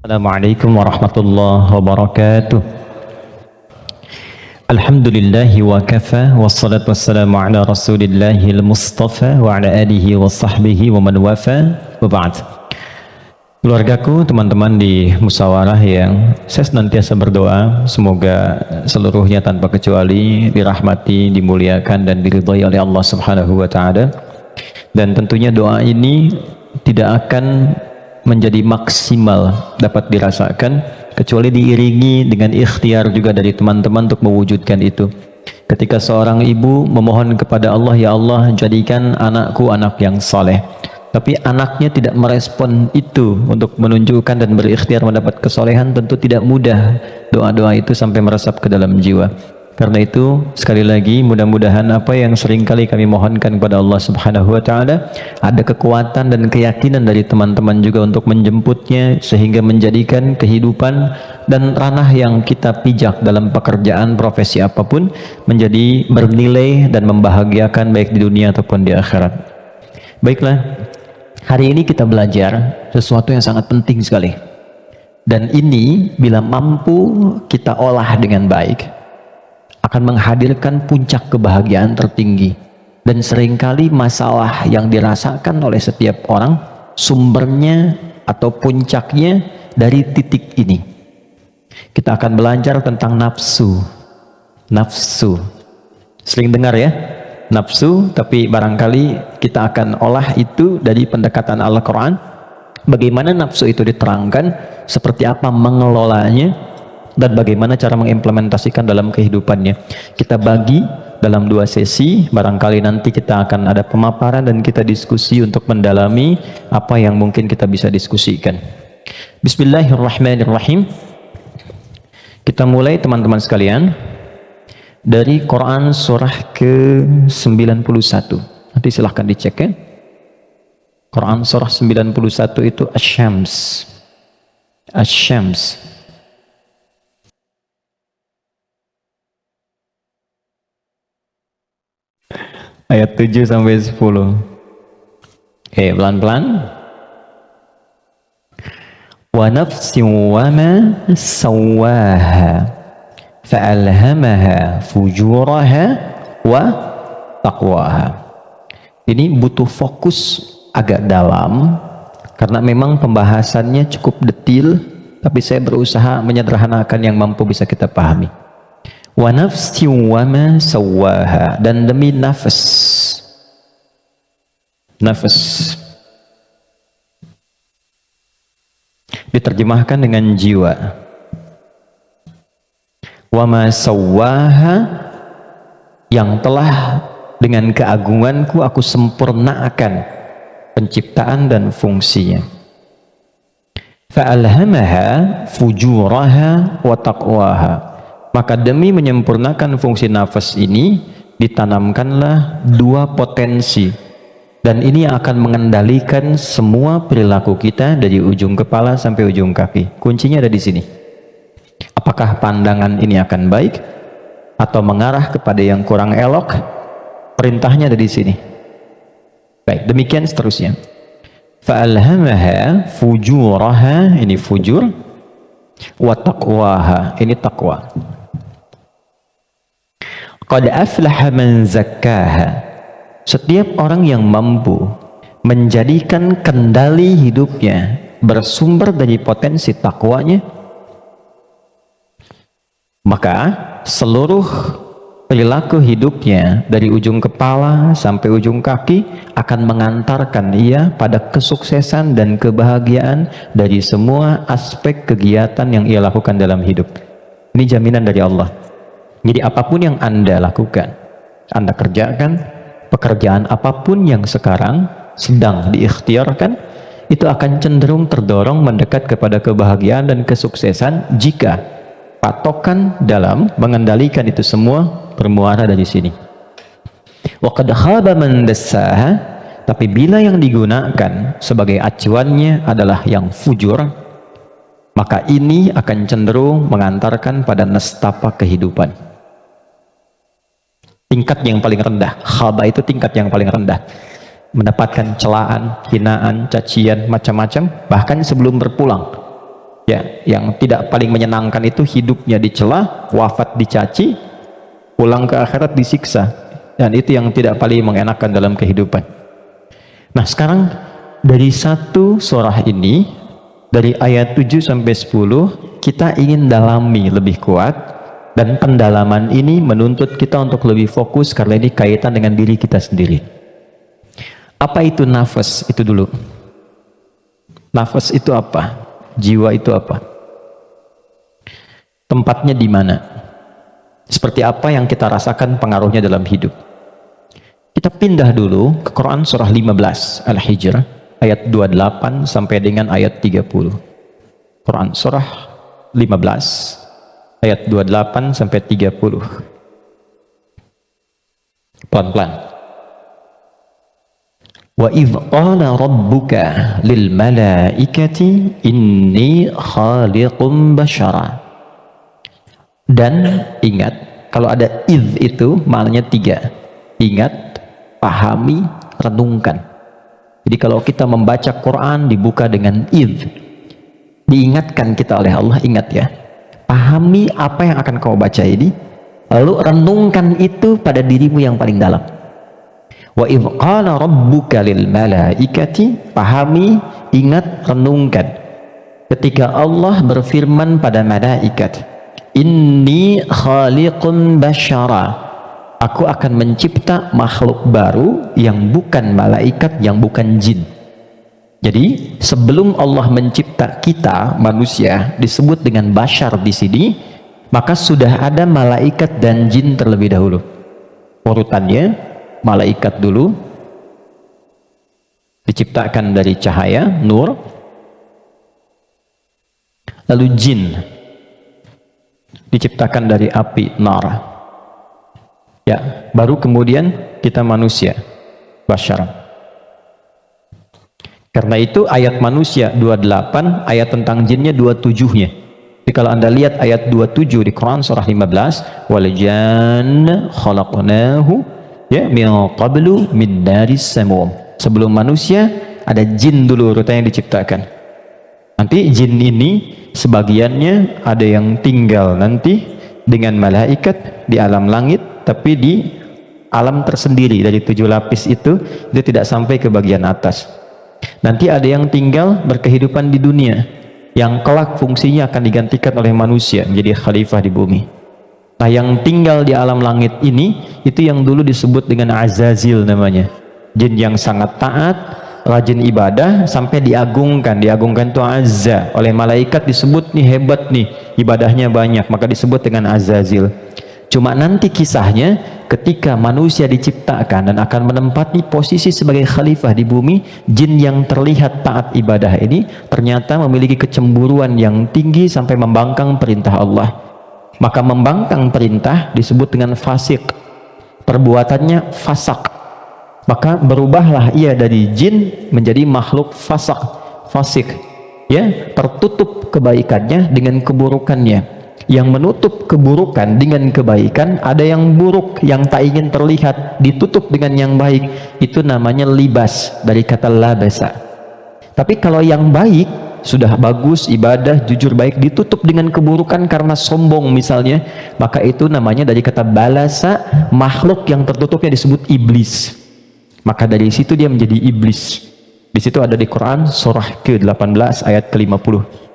Assalamualaikum warahmatullahi wabarakatuh. Alhamdulillahi wa kafa wassalatu wassalamu ala rasulillahil mustafa wa ala alihi wa sahbihi wa man wafa wa ba'd. Keluargaku, teman-teman di musyawarah yang saya senantiasa berdoa semoga seluruhnya tanpa kecuali dirahmati, dimuliakan dan diridhai oleh Allah Subhanahu wa taala. Dan tentunya doa ini tidak akan menjadi maksimal dapat dirasakan kecuali diiringi dengan ikhtiar juga dari teman-teman untuk mewujudkan itu. Ketika seorang ibu memohon kepada Allah, ya Allah jadikan anakku anak yang saleh, tapi anaknya tidak merespon itu untuk menunjukkan dan berikhtiar mendapat kesolehan, tentu tidak mudah doa-doa itu sampai meresap ke dalam jiwa. Karena itu sekali lagi mudah-mudahan apa yang seringkali kami mohonkan kepada Allah Subhanahu wa taala ada kekuatan dan keyakinan dari teman-teman juga untuk menjemputnya, sehingga menjadikan kehidupan dan ranah yang kita pijak dalam pekerjaan profesi apapun menjadi bernilai dan membahagiakan baik di dunia ataupun di akhirat. Baiklah, hari ini kita belajar sesuatu yang sangat penting sekali, dan ini bila mampu kita olah dengan baik akan menghadirkan puncak kebahagiaan tertinggi. Dan seringkali masalah yang dirasakan oleh setiap orang sumbernya atau puncaknya dari titik ini. Kita akan belajar tentang nafsu. Nafsu sering dengar ya, nafsu, tapi barangkali kita akan olah itu dari pendekatan Al-Quran. Bagaimana nafsu itu diterangkan, seperti apa mengelolanya, dan bagaimana cara mengimplementasikan dalam kehidupannya. Kita bagi dalam 2 sesi, barangkali nanti kita akan ada pemaparan dan kita diskusi untuk mendalami apa yang mungkin kita bisa diskusikan. Bismillahirrahmanirrahim. Kita mulai teman-teman sekalian dari Quran surah ke-91. Nanti silahkan dicek ya. Quran surah 91 itu Asy-Syams. Asy-Syams. Ayat 7 sampai 10. Oke, pelan-pelan. Wa nafsin wa ma sawwaha fa'alhamaha fujuraha wa taqwaha. Ini butuh fokus agak dalam karena memang pembahasannya cukup detil, tapi saya berusaha menyederhanakan yang mampu bisa kita pahami. Wa nafsin wa ma sawwaha, dan demi nafas. Nafas diterjemahkan dengan jiwa. Wa ma sawwaha, yang telah dengan keagunganku aku sempurnakan penciptaan dan fungsinya. Fa'alhamaha fujuraha wa taqwaha, maka demi menyempurnakan fungsi nafas ini ditanamkanlah 2 potensi, dan ini akan mengendalikan semua perilaku kita dari ujung kepala sampai ujung kaki. Kuncinya ada di sini. Apakah pandangan ini akan baik atau mengarah kepada yang kurang elok? Perintahnya ada di sini. Baik, demikian seterusnya. Fa'alhamaha fujuraha, ini fujur, wa taqwaha, ini taqwa. Qad aflaha man zakkaha, setiap orang yang mampu menjadikan kendali hidupnya bersumber dari potensi takwanya, maka seluruh perilaku hidupnya dari ujung kepala sampai ujung kaki akan mengantarkan ia pada kesuksesan dan kebahagiaan dari semua aspek kegiatan yang ia lakukan dalam hidup. Ini jaminan dari Allah. Jadi apapun yang Anda lakukan, Anda kerjakan, pekerjaan apapun yang sekarang sedang diikhtiarkan, itu akan cenderung terdorong mendekat kepada kebahagiaan dan kesuksesan jika patokan dalam mengendalikan itu semua bermuara dari sini. Wa qad khaba man dassaha, tapi bila yang digunakan sebagai acuannya adalah yang fujur, maka ini akan cenderung mengantarkan pada nestapa kehidupan. Tingkat yang paling rendah, khaba itu tingkat yang paling rendah. Mendapatkan celaan, hinaan, cacian, macam-macam, bahkan sebelum berpulang. Ya, yang tidak paling menyenangkan itu hidupnya dicela, wafat dicaci, pulang ke akhirat disiksa. Dan itu yang tidak paling mengenakan dalam kehidupan. Nah, sekarang dari satu surah ini, dari ayat 7 sampai 10, kita ingin dalami lebih kuat, dan pendalaman ini menuntut kita untuk lebih fokus karena ini kaitan dengan diri kita sendiri. Apa itu nafas? Itu dulu. Nafas itu apa? Jiwa itu apa? Tempatnya di mana? Seperti apa yang kita rasakan pengaruhnya dalam hidup? Kita pindah dulu ke Quran surah 15 Al-Hijr ayat 28 sampai dengan ayat 30. Quran surah 15 ayat 28 sampai 30. Pelan-pelan. Wa idh qala rabbuka lil malaikati inni khaliqum basyara. Dan ingat, kalau ada idh itu maknanya 3. Ingat, pahami, renungkan. Jadi kalau kita membaca Quran dibuka dengan idh, diingatkan kita oleh Allah, ingat ya, pahami apa yang akan kau baca ini, lalu renungkan itu pada dirimu yang paling dalam. Wa idh qala rabbuka lil malaikati, pahami, ingat, renungkan ketika Allah berfirman pada malaikat, inni khaliqun basyara, aku akan mencipta makhluk baru yang bukan malaikat, yang bukan jin. Jadi sebelum Allah mencipta kita manusia disebut dengan basyar di sini, maka sudah ada malaikat dan jin terlebih dahulu. Urutannya, malaikat dulu diciptakan dari cahaya, nur, lalu jin diciptakan dari api, nar. Ya, baru kemudian kita manusia, basyar. Karena itu ayat manusia 28, ayat tentang jinnya 27-nya. Jadi kalau Anda lihat ayat 27 di Quran surah 15, wal janna khalaqnahu ya min qablu min naris samum. Sebelum manusia ada jin dulu urutannya diciptakan. Nanti jin ini sebagiannya ada yang tinggal nanti dengan malaikat di alam langit, tapi di alam tersendiri dari 7 lapis itu dia tidak sampai ke bagian atas. Nanti ada yang tinggal berkehidupan di dunia, yang kelak fungsinya akan digantikan oleh manusia menjadi khalifah di bumi. Nah, yang tinggal di alam langit ini, itu yang dulu disebut dengan Azazil namanya. Jin yang sangat taat, rajin ibadah, sampai diagungkan itu Azza. Oleh malaikat disebut nih hebat nih, ibadahnya banyak, maka disebut dengan Azazil. Cuma nanti kisahnya ketika manusia diciptakan dan akan menempati posisi sebagai khalifah di bumi, jin yang terlihat taat ibadah ini ternyata memiliki kecemburuan yang tinggi sampai membangkang perintah Allah. Maka membangkang perintah disebut dengan fasik, perbuatannya fasak. Maka berubahlah ia dari jin menjadi makhluk fasik, ya, tertutup kebaikannya dengan keburukannya. Yang menutup keburukan dengan kebaikan, ada yang buruk yang tak ingin terlihat ditutup dengan yang baik, itu namanya libas, dari kata labasa. Tapi kalau yang baik sudah bagus, ibadah, jujur, baik, ditutup dengan keburukan karena sombong misalnya, maka itu namanya dari kata balasa, makhluk yang tertutupnya disebut iblis. Maka dari situ dia menjadi iblis. Di situ ada di Quran surah ke-18 ayat ke-50.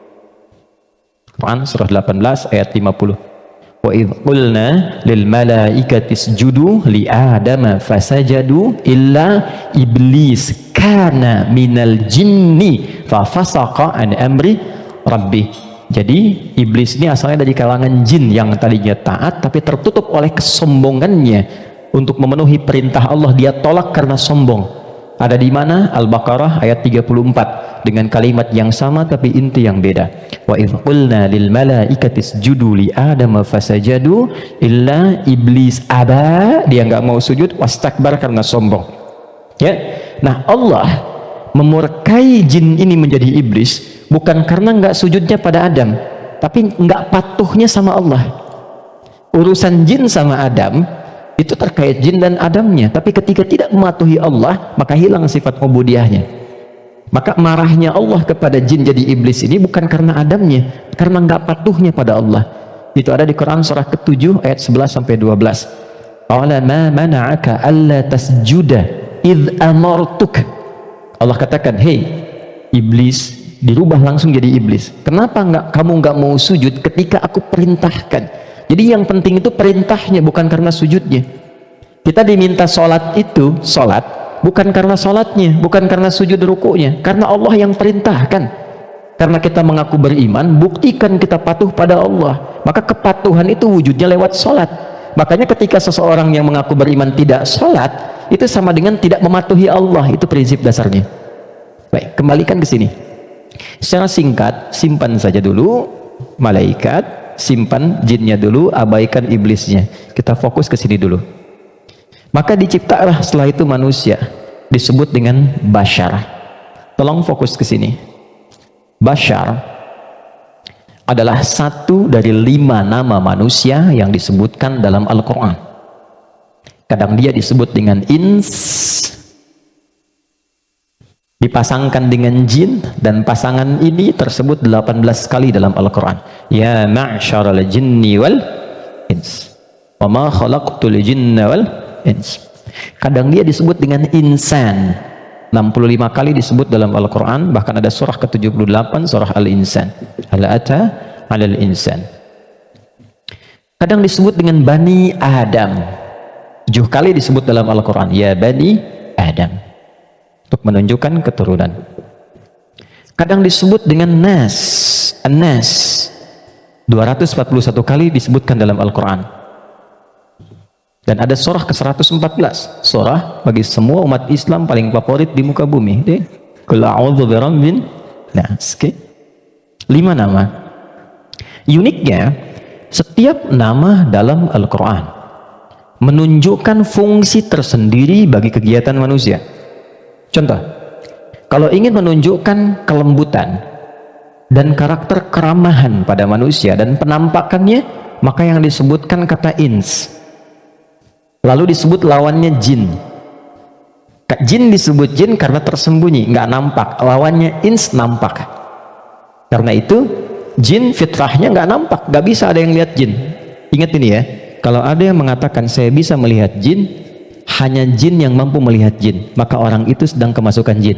Quran surah 18 ayat 50. Wa idh qulna lil malaikati isjudu li adama fasajadu illa iblis kana minal jinni fa fasaqa an amri rabbi. Jadi iblis ini asalnya dari kalangan jin yang tadinya taat tapi tertutup oleh kesombongannya untuk memenuhi perintah Allah, dia tolak karena sombong. Ada di mana? Al-Baqarah ayat 34 dengan kalimat yang sama tapi inti yang beda. Wa idh qulna lil malaikati isjudu li adama fasajadu illa iblis aba, dia enggak mau sujud, wastakbar karena sombong. Ya. Nah, Allah memurkai jin ini menjadi iblis bukan karena enggak sujudnya pada Adam, tapi enggak patuhnya sama Allah. Urusan jin sama Adam itu terkait jin dan Adamnya, tapi ketika tidak mematuhi Allah maka hilang sifat ubudiyahnya. Maka marahnya Allah kepada jin jadi iblis ini bukan karena adamnya, karena nggak patuhnya pada Allah. Itu ada di Quran surah ke-7 ayat 11 sampai 12. Qala ma mana'aka alla tasjuda idh amartuk. Allah katakan, "Hei iblis," dirubah langsung jadi iblis. "Kenapa kamu nggak mau sujud ketika aku perintahkan?" Jadi yang penting itu perintahnya, bukan karena sujudnya. Kita diminta sholat itu, sholat bukan karena sholatnya, bukan karena sujud rukunya, karena Allah yang perintahkan. Karena kita mengaku beriman, buktikan kita patuh pada Allah. Maka kepatuhan itu wujudnya lewat sholat. Makanya ketika seseorang yang mengaku beriman tidak sholat, itu sama dengan tidak mematuhi Allah. Itu prinsip dasarnya. Baik, kembalikan ke sini. Secara singkat, simpan saja dulu malaikat, simpan jinnya dulu, abaikan iblisnya. Kita fokus ke sini dulu. Maka diciptalah setelah itu manusia, disebut dengan bashar. Tolong fokus ke sini. Bashar adalah satu dari 5 nama manusia yang disebutkan dalam Al-Quran. Kadang dia disebut dengan ins, dipasangkan dengan jin, dan pasangan ini tersebut 18 kali dalam Al-Quran. Ya ma'syaral jinni wal ins wa ma khalaqtul jinna wal ins. Kadang dia disebut dengan insan, 65 kali disebut dalam Al-Quran. Bahkan ada surah ke-78, surah Al-Insan, hal ata 'alal insan. Kadang disebut dengan Bani Adam, 7 kali disebut dalam Al-Quran, ya Bani Adam, untuk menunjukkan keturunan. Kadang disebut dengan Nas, An-Nas, 241 kali disebutkan dalam Al-Quran. Dan ada surah ke-114, surah bagi semua umat Islam paling favorit di muka bumi. Qul a'udzu birabbin nas. 5 nama. Uniknya, setiap nama dalam Al-Quran menunjukkan fungsi tersendiri bagi kegiatan manusia. Contoh, kalau ingin menunjukkan kelembutan dan karakter keramahan pada manusia dan penampakannya, maka yang disebutkan kata ins. Lalu disebut lawannya jin. Jin disebut jin karena tersembunyi, nggak nampak. Lawannya ins nampak. Karena itu jin fitrahnya nggak nampak, nggak bisa ada yang lihat jin. Ingat ini ya, kalau ada yang mengatakan saya bisa melihat jin, hanya jin yang mampu melihat jin, maka orang itu sedang kemasukan jin.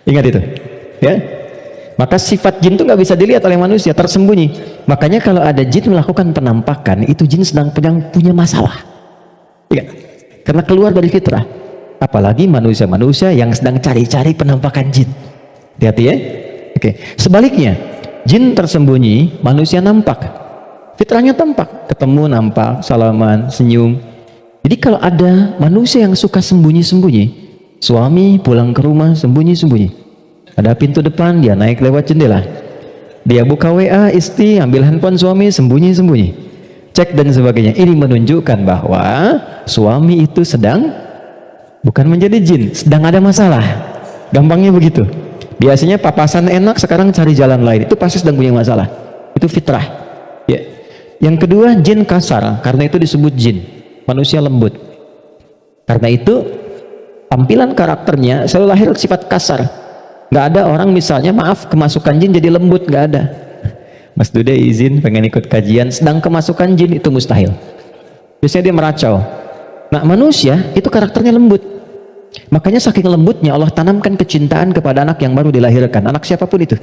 Ingat itu ya. Maka sifat jin itu nggak bisa dilihat oleh manusia, tersembunyi. Makanya kalau ada jin melakukan penampakan, itu jin sedang punya masalah ya, karena keluar dari fitrah. Apalagi manusia-manusia yang sedang cari-cari penampakan jin. Hati-hati ya. Oke. Sebaliknya, jin tersembunyi, manusia nampak. Fitrahnya tampak, ketemu nampak, salaman, senyum. Jadi kalau ada manusia yang suka sembunyi-sembunyi, suami pulang ke rumah sembunyi-sembunyi, ada pintu depan, dia naik lewat jendela, dia buka WA istri, ambil handphone suami, sembunyi-sembunyi, cek dan sebagainya. Ini menunjukkan bahwa suami itu sedang bukan menjadi jin, sedang ada masalah. Gampangnya begitu. Biasanya papasan enak, sekarang cari jalan lain, itu pasti sedang punya masalah. Itu fitrah ya. Yang kedua, jin kasar, karena itu disebut jin. Manusia lembut, karena itu tampilan karakternya selalu lahir sifat kasar. Nggak ada orang misalnya maaf kemasukan jin jadi lembut, nggak ada. Mas Dude izin pengen ikut kajian, sedang kemasukan jin, itu mustahil. Biasanya dia meracau. Nah manusia itu karakternya lembut. Makanya saking lembutnya Allah tanamkan kecintaan kepada anak yang baru dilahirkan. Anak siapapun itu,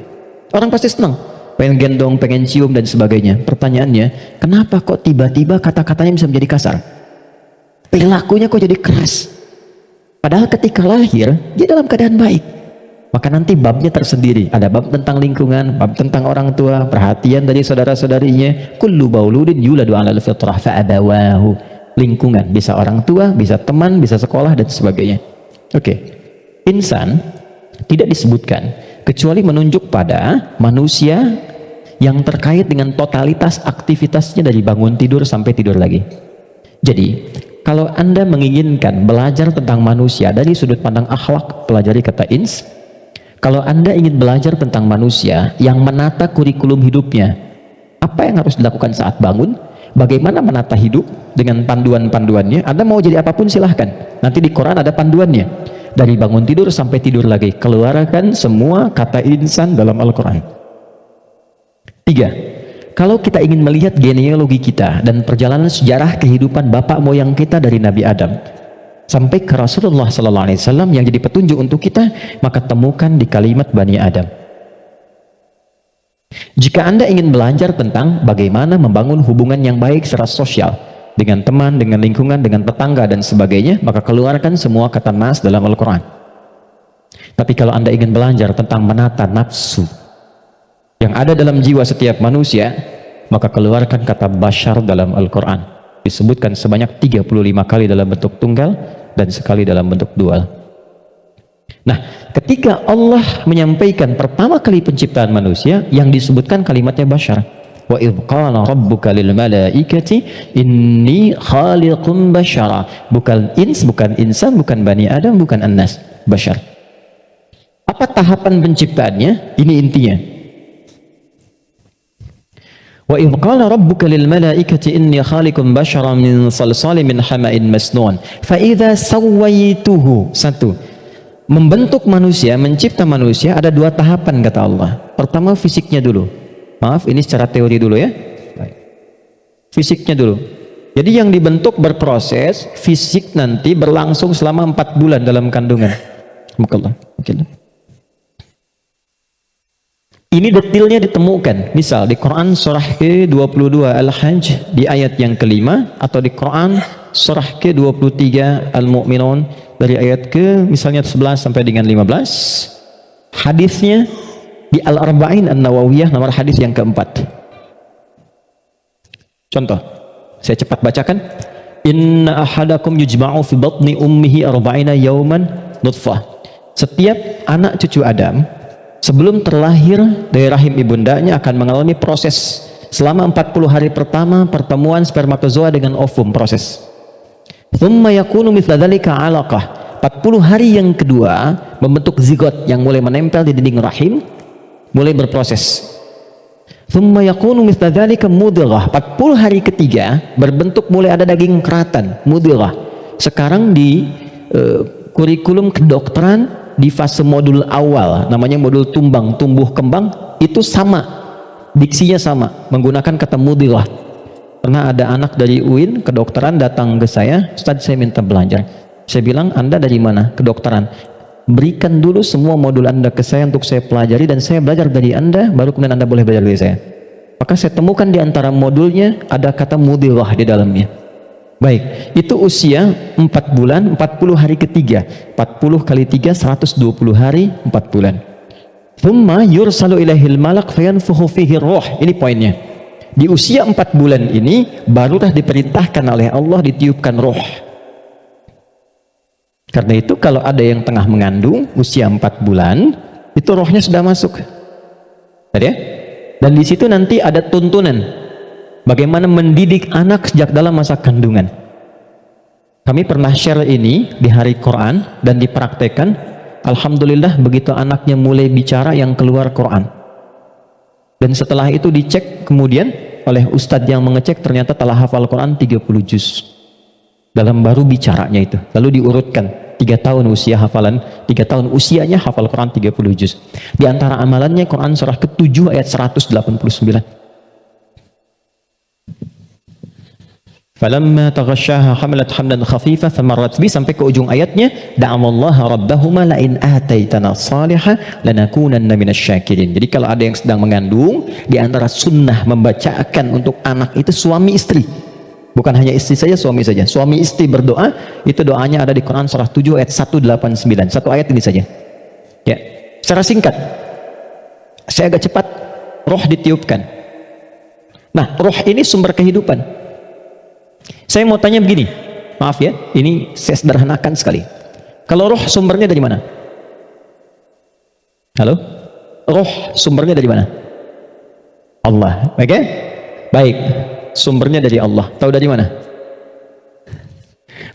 orang pasti senang, pengen gendong, pengen cium dan sebagainya. Pertanyaannya, kenapa kok tiba-tiba kata-katanya bisa menjadi kasar? Perilakunya kok jadi keras? Padahal ketika lahir dia dalam keadaan baik. Maka nanti babnya tersendiri, ada bab tentang lingkungan, bab tentang orang tua, perhatian dari saudara-saudarinya. Kullu mauludin yuladu 'alal fitrah fa'abawahu. Lingkungan, bisa orang tua, bisa teman, bisa sekolah dan sebagainya. Oke. Insan tidak disebutkan kecuali menunjuk pada manusia yang terkait dengan totalitas aktivitasnya dari bangun tidur sampai tidur lagi. Jadi kalau Anda menginginkan belajar tentang manusia dari sudut pandang akhlak, pelajari kata ins. Kalau Anda ingin belajar tentang manusia yang menata kurikulum hidupnya, apa yang harus dilakukan saat bangun, bagaimana menata hidup dengan panduan-panduannya, Anda mau jadi apapun silahkan, nanti di Quran ada panduannya. Dari bangun tidur sampai tidur lagi, keluarkan semua kata insan dalam Al-Quran. 3. Kalau kita ingin melihat genealogi kita dan perjalanan sejarah kehidupan bapak moyang kita dari Nabi Adam sampai ke Rasulullah SAW yang jadi petunjuk untuk kita, maka temukan di kalimat Bani Adam. Jika Anda ingin belajar tentang bagaimana membangun hubungan yang baik secara sosial dengan teman, dengan lingkungan, dengan tetangga dan sebagainya, maka keluarkan semua kata nas dalam Al-Quran. Tapi kalau Anda ingin belajar tentang menata nafsu yang ada dalam jiwa setiap manusia, maka keluarkan kata bashar dalam Al-Quran. Disebutkan sebanyak 35 kali dalam bentuk tunggal dan sekali dalam bentuk dual. Nah, ketika Allah menyampaikan pertama kali penciptaan manusia, yang disebutkan kalimatnya bashar. Wa idh qala rabbuka lil malaikati inni khaliqum bashara. Bukan ins, bukan insan, bukan bani Adam, bukan annas, bashar. Apa tahapan penciptaannya? Ini intinya. Wa idh qala rabbuka lil malaikati inni khaliqum bashara min salsalin min hama'in masnun fa idza sawaituhu. Satu, membentuk manusia, mencipta manusia ada dua tahapan kata Allah. Pertama fisiknya dulu. Maaf, ini secara teori dulu ya. Fisiknya dulu. Jadi yang dibentuk berproses, fisik nanti berlangsung selama 4 bulan dalam kandungan. Ini detailnya ditemukan. Misal di Quran surah ke-22 Al-Hajj di ayat yang kelima, atau di Quran surah ke-23 Al-Mu'minun dari ayat ke misalnya 11 sampai dengan 15. Hadisnya di Al-Arba'in An-Nawawiyah nomor hadis yang keempat. Contoh, saya cepat bacakan. Inna ahadakum yujma'u fi batni ummihi arba'ina yawman nutfah. Setiap anak cucu Adam sebelum terlahir dari rahim ibundanya akan mengalami proses selama 40 hari pertama pertemuan spermatozoa dengan ovum, proses. Thumma yakunu mithla dzalika 'alaqah. 40 hari yang kedua membentuk zigot yang mulai menempel di dinding rahim, mulai berproses. Thumma yakunu mithla dzalika mudghah. 40 hari ketiga berbentuk mulai ada daging keratan, mudghah. Sekarang di kurikulum kedokteran di fase modul awal, namanya modul tumbang, tumbuh kembang, itu sama, diksinya sama, menggunakan kata mudghah. Pernah ada anak dari UIN kedokteran datang ke saya, Ustaz saya minta belajar. Saya bilang, Anda dari mana? Kedokteran. Berikan dulu semua modul Anda ke saya untuk saya pelajari dan saya belajar dari Anda, baru kemudian Anda boleh belajar dari saya. Maka saya temukan di antara modulnya ada kata mudghah di dalamnya. Baik, itu usia 4 bulan, 40 hari ketiga. 40 kali 3, 120 hari, 4 bulan. Thumma yursalu ilaihil malak fayanfukhu fihi ruh. Ini poinnya. Di usia 4 bulan ini barulah diperintahkan oleh Allah ditiupkan roh. Karena itu kalau ada yang tengah mengandung usia 4 bulan, itu rohnya sudah masuk. Tadi ya? Dan di situ nanti ada tuntunan bagaimana mendidik anak sejak dalam masa kandungan. Kami pernah share ini di hari Quran dan dipraktekkan. Alhamdulillah begitu anaknya mulai bicara yang keluar Quran. Dan setelah itu dicek kemudian oleh ustadz yang mengecek, ternyata telah hafal Quran 30 juz. Dalam baru bicaranya itu. Lalu diurutkan 3 tahun usia hafalan, 3 tahun usianya hafal Quran 30 juz. Di antara amalannya Quran surah ke-7 ayat 189. Falamma taghasyaha hamalat hamlan khafifa famarrat bi, sampai ke ujung ayatnya, da'amallaha rabbahuma la in ataitana salihah lanakunanna minasyakirin. Jadi kalau ada yang sedang mengandung, di antara sunnah membacakan untuk anak itu suami istri. Bukan hanya istri saja, suami saja. Suami istri berdoa, itu doanya ada di Quran surah 7 ayat 189. Satu ayat ini saja. Ya, secara singkat. Saya agak cepat. Roh ditiupkan. Nah, roh ini sumber kehidupan. Saya mau tanya begini, maaf ya, ini saya sederhanakan sekali. Kalau roh sumbernya dari mana? Halo? Roh sumbernya dari mana? Allah, oke? Baik, sumbernya dari Allah. Tahu dari mana?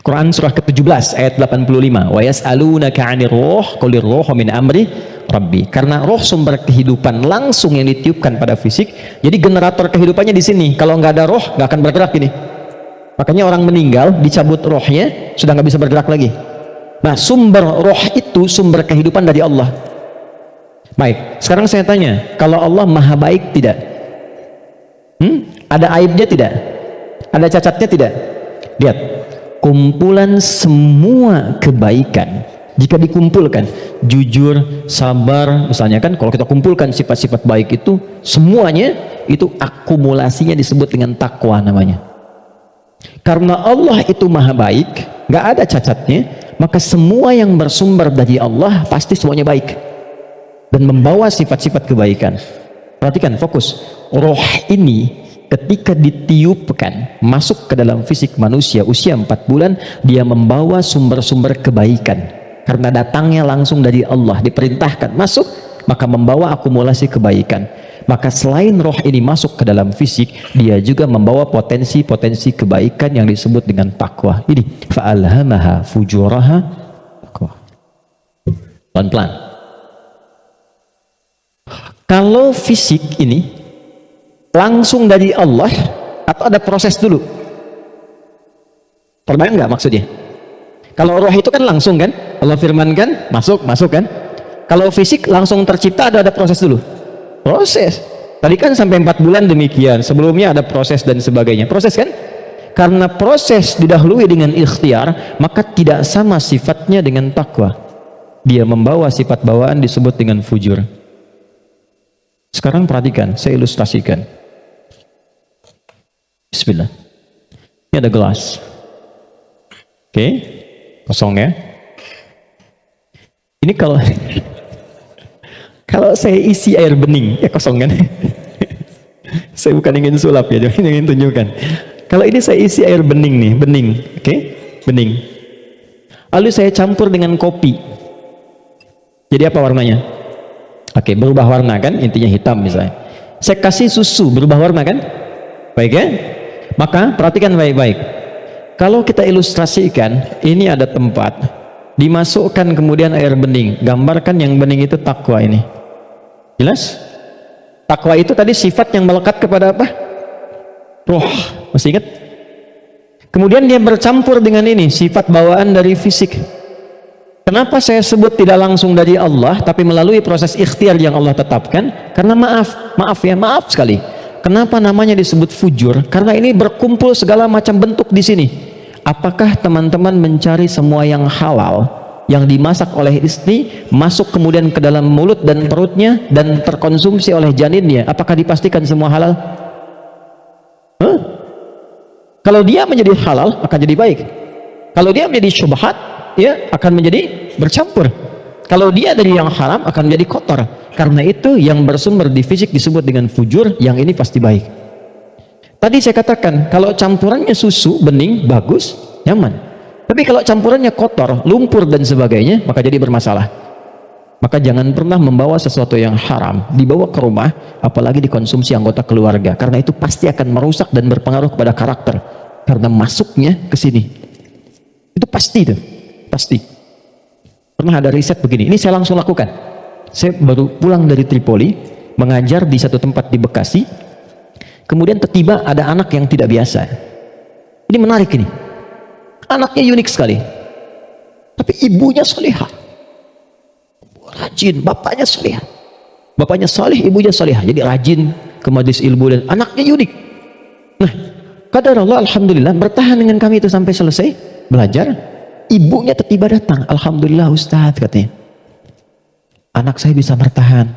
Quran surah ke-17 ayat 85. Wa yas'alunaka 'anir ruh qulir ruhu min amri rabbi. Karena roh sumber kehidupan langsung yang ditiupkan pada fisik. Jadi generator kehidupannya di sini. Kalau nggak ada roh, nggak akan bergerak ini. Makanya orang meninggal dicabut rohnya sudah nggak bisa bergerak lagi. Nah, sumber roh itu sumber kehidupan dari Allah. Baik, sekarang saya tanya, kalau Allah maha baik tidak? Ada aibnya tidak? Ada cacatnya tidak? Lihat, kumpulan semua kebaikan, jika dikumpulkan, jujur, sabar, misalnya kan, kalau kita kumpulkan sifat-sifat baik itu, semuanya itu akumulasinya disebut dengan takwa namanya. Karena Allah itu maha baik, nggak ada cacatnya, maka semua yang bersumber dari Allah pasti semuanya baik dan membawa sifat-sifat kebaikan. Perhatikan, fokus. Roh ini ketika ditiupkan masuk ke dalam fisik manusia usia 4 bulan, dia membawa sumber-sumber kebaikan karena datangnya langsung dari Allah, diperintahkan masuk, maka membawa akumulasi kebaikan. Maka selain roh ini masuk ke dalam fisik, dia juga membawa potensi-potensi kebaikan yang disebut dengan takwa. Ini fa'alhamaha fujuraha takwa. Pelan-pelan. Kalau fisik ini langsung dari Allah atau ada proses dulu? Terbayang nggak maksudnya? Kalau roh itu kan langsung kan, Allah firmankan masuk kan. Kalau fisik langsung tercipta, ada proses dulu. Proses. Tadi kan sampai 4 bulan demikian, sebelumnya ada proses dan sebagainya. Proses kan? Karena proses didahului dengan ikhtiar, maka tidak sama sifatnya dengan takwa. Dia membawa sifat bawaan disebut dengan fujur. Sekarang perhatikan, saya ilustrasikan. Bismillah. Ini ada gelas. Oke, kosong ya. Ini kalau saya isi air bening, ya kosong kan? Saya bukan ingin sulap ya, jangan ingin tunjukkan. Kalau ini saya isi air bening nih, bening, oke? Bening. Lalu saya campur dengan kopi. Jadi apa warnanya? Oke, berubah warna kan? Intinya hitam misalnya. Saya kasih susu, berubah warna kan? Baik ya? Maka perhatikan baik-baik. Kalau kita ilustrasikan, ini ada tempat, dimasukkan kemudian air bening. Gambarkan yang bening itu takwa ini. Jelas? Takwa itu tadi sifat yang melekat kepada apa? Roh. Masih ingat? Kemudian dia bercampur dengan ini, sifat bawaan dari fisik. Kenapa saya sebut tidak langsung dari Allah, tapi melalui proses ikhtiar yang Allah tetapkan? Karena maaf sekali. Kenapa namanya disebut fujur? Karena ini berkumpul segala macam bentuk di sini. Apakah teman-teman mencari semua yang halal, yang dimasak oleh istri, masuk kemudian ke dalam mulut dan perutnya dan terkonsumsi oleh janinnya? Apakah dipastikan semua halal? Kalau dia menjadi halal, akan jadi baik. Kalau dia menjadi syubhat, ya akan menjadi bercampur. Kalau dia dari yang haram, akan menjadi kotor. Karena itu yang bersumber di fisik disebut dengan fujur, yang ini pasti baik. Tadi saya katakan, kalau campurannya susu, bening, bagus, nyaman. Tapi kalau campurannya kotor, lumpur dan sebagainya, maka jadi bermasalah. Maka jangan pernah membawa sesuatu yang haram dibawa ke rumah, apalagi dikonsumsi anggota keluarga, karena itu pasti akan merusak dan berpengaruh kepada karakter, karena masuknya ke sini. Itu pasti tuh, pasti. Pernah ada riset begini, ini saya langsung lakukan. Saya baru pulang dari Tripoli, mengajar di satu tempat di Bekasi. Kemudian tiba-tiba ada anak yang tidak biasa. Ini menarik ini. Anaknya unik sekali. Tapi ibunya salihah. Rajin, bapaknya salihah. Bapaknya salih, ibunya salihah. Jadi rajin ke majelis ilmu dan anaknya unik. Nah, qadarullah alhamdulillah bertahan dengan kami itu sampai selesai belajar. Ibunya tiba-tiba datang. Alhamdulillah Ustaz katanya. Anak saya bisa bertahan.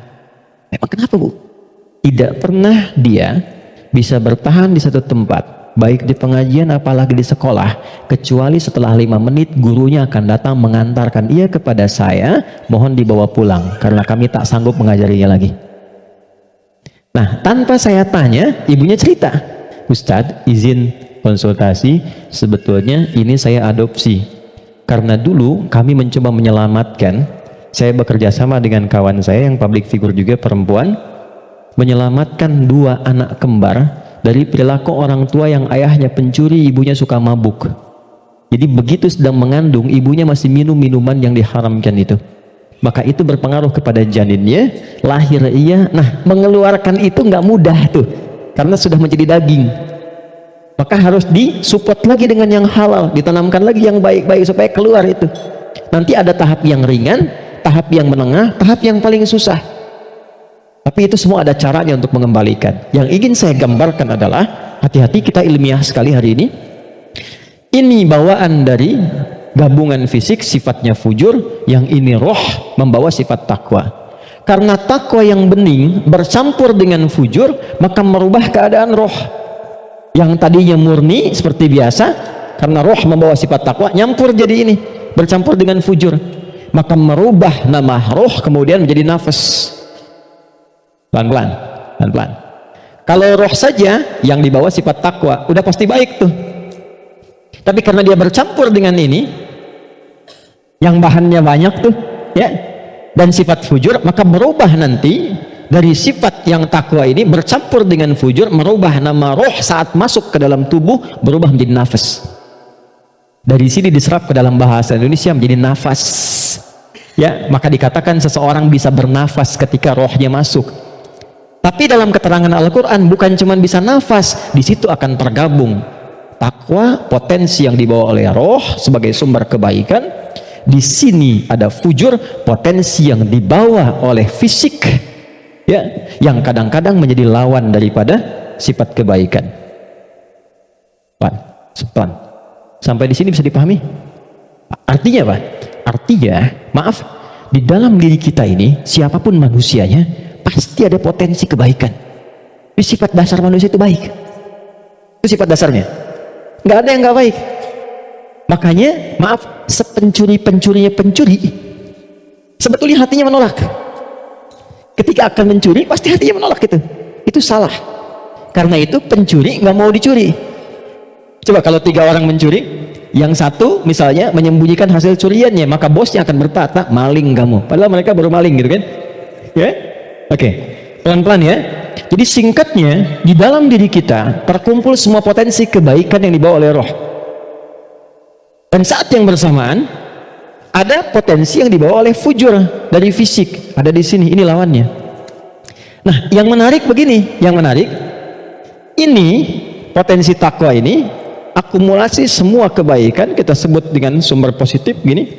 Emang kenapa Bu? Tidak pernah dia bisa bertahan di satu tempat, baik di pengajian apalagi di sekolah, kecuali setelah 5 menit gurunya akan datang mengantarkan ia kepada saya, mohon dibawa pulang karena kami tak sanggup mengajarinya lagi. Nah, tanpa saya tanya, ibunya cerita, Ustadz izin konsultasi, sebetulnya ini saya adopsi karena dulu kami mencoba menyelamatkan, saya bekerja sama dengan kawan saya yang public figure juga perempuan, menyelamatkan 2 anak kembar dari perilaku orang tua yang ayahnya pencuri, ibunya suka mabuk. Jadi begitu sedang mengandung, ibunya masih minum minuman yang diharamkan itu. Maka itu berpengaruh kepada janinnya, lahir ia. Nah, mengeluarkan itu nggak mudah tuh, karena sudah menjadi daging. Maka harus disupport lagi dengan yang halal, ditanamkan lagi yang baik-baik supaya keluar itu. Nanti ada tahap yang ringan, tahap yang menengah, tahap yang paling susah. Tapi itu semua ada caranya untuk mengembalikan. Yang ingin saya gambarkan adalah, hati-hati, kita ilmiah sekali hari ini. Ini bawaan dari gabungan fisik sifatnya fujur, yang ini roh membawa sifat takwa. Karena takwa yang bening bercampur dengan fujur, maka merubah keadaan roh. Yang tadinya murni seperti biasa, karena roh membawa sifat takwa, nyampur jadi ini, bercampur dengan fujur, maka merubah nama roh kemudian menjadi nafas. Pelan-pelan, pelan-pelan. Kalau roh saja yang dibawa sifat takwa, udah pasti baik tuh. Tapi karena dia bercampur dengan ini, yang bahannya banyak tuh, ya, dan sifat fujur, maka merubah nanti dari sifat yang takwa ini bercampur dengan fujur, merubah nama roh saat masuk ke dalam tubuh, berubah menjadi nafas. Dari sini diserap ke dalam bahasa Indonesia menjadi nafas. Ya, maka dikatakan seseorang bisa bernafas ketika rohnya masuk. Tapi dalam keterangan Al-Quran bukan cuma bisa nafas, di situ akan tergabung takwa, potensi yang dibawa oleh roh sebagai sumber kebaikan. Di sini ada fujur, potensi yang dibawa oleh fisik, ya, yang kadang-kadang menjadi lawan daripada sifat kebaikan. Pelan. Sampai di sini bisa dipahami? Artinya apa? Artinya, maaf, di dalam diri kita ini, siapapun manusianya, pasti ada potensi kebaikan. Itu sifat dasar manusia, itu baik. Itu sifat dasarnya. Nggak ada yang nggak baik. Makanya, maaf, sepencuri-pencurinya pencuri, sebetulnya hatinya menolak. Ketika akan mencuri, pasti hatinya menolak itu. Itu salah. Karena itu pencuri nggak mau dicuri. Coba kalau 3 orang mencuri, yang satu misalnya menyembunyikan hasil curiannya, maka bosnya akan berkata, maling kamu. Padahal mereka baru maling, gitu kan? Ya? Oke, pelan-pelan ya. Jadi singkatnya, di dalam diri kita terkumpul semua potensi kebaikan yang dibawa oleh roh. Dan saat yang bersamaan, ada potensi yang dibawa oleh fujur dari fisik. Ada di sini, ini lawannya. Nah, yang menarik begini, yang menarik, ini potensi takwa ini, akumulasi semua kebaikan, kita sebut dengan sumber positif, gini.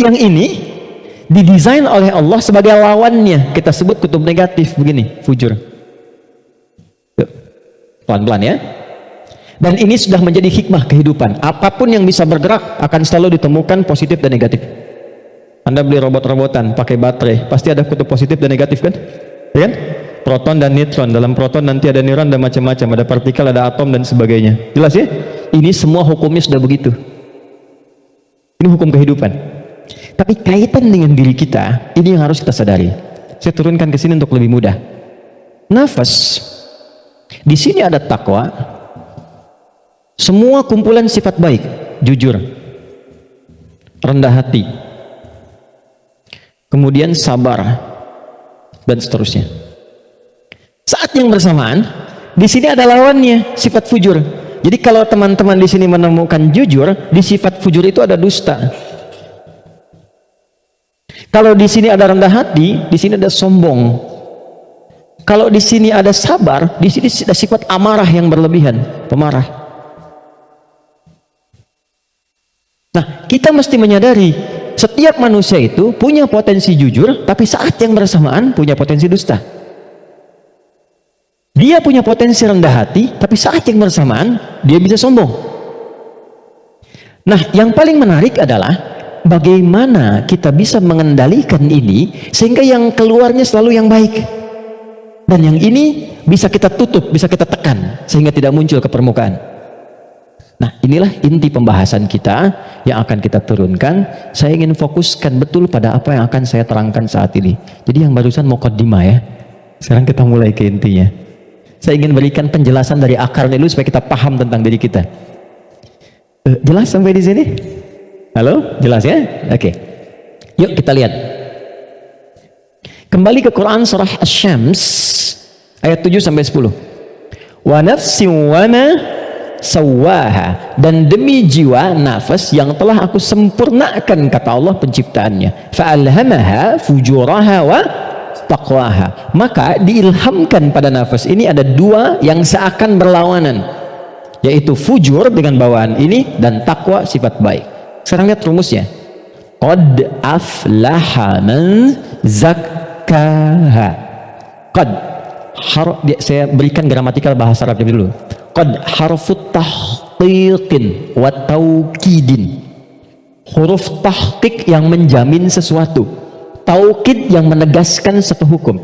Yang ini didesain oleh Allah sebagai lawannya, kita sebut kutub negatif, begini, fujur. Pelan-pelan ya. Dan ini sudah menjadi hikmah kehidupan. Apapun yang bisa bergerak akan selalu ditemukan positif dan negatif. Anda beli robot-robotan pakai baterai, pasti ada kutub positif dan negatif kan? Ya kan? Proton dan neutron. Dalam proton nanti ada neuron dan macam-macam, ada partikel, ada atom dan sebagainya. Jelas ya? Ini semua hukumnya sudah begitu. Ini hukum kehidupan. Tapi kaitan dengan diri kita, ini yang harus kita sadari. Saya turunkan ke sini untuk lebih mudah. Nafas. Di sini ada takwa. Semua kumpulan sifat baik, jujur, rendah hati, kemudian sabar, dan seterusnya. Saat yang bersamaan, di sini ada lawannya, sifat fujur. Jadi kalau teman-teman di sini menemukan jujur, di sifat fujur itu ada dusta. Kalau di sini ada rendah hati, di sini ada sombong. Kalau di sini ada sabar, di sini ada sifat amarah yang berlebihan, pemarah. Nah, kita mesti menyadari setiap manusia itu punya potensi jujur, tapi saat yang bersamaan punya potensi dusta. Dia punya potensi rendah hati, tapi saat yang bersamaan dia bisa sombong. Nah, yang paling menarik adalah bagaimana kita bisa mengendalikan ini sehingga yang keluarnya selalu yang baik. Dan yang ini bisa kita tutup, bisa kita tekan sehingga tidak muncul ke permukaan. Nah, inilah inti pembahasan kita yang akan kita turunkan. Saya ingin fokuskan betul pada apa yang akan saya terangkan saat ini. Jadi yang barusan muqaddimah ya. Sekarang kita mulai ke intinya. Saya ingin berikan penjelasan dari akarnya dulu supaya kita paham tentang diri kita. Jelas sampai di sini? Halo? Jelas ya? Oke. Yuk kita lihat. Kembali ke Quran surah Asy-Syams ayat 7 sampai 10. Wa nafsin wa ma sawaha, dan demi jiwa nafas yang telah aku sempurnakan, kata Allah penciptaannya. Fa'alhamaha fujuraha wa taqwaha, maka diilhamkan pada nafas ini ada 2 yang seakan berlawanan, yaitu fujur dengan bawaan ini dan takwa sifat baik. Sekarang lihat rumusnya. Qad aflaha man zakkaha. Qad, saya berikan gramatikal bahasa Arab dulu. Qad harfut tahqiqin wa taukidin. Huruf tahqiq yang menjamin sesuatu, taukid yang menegaskan satu hukum.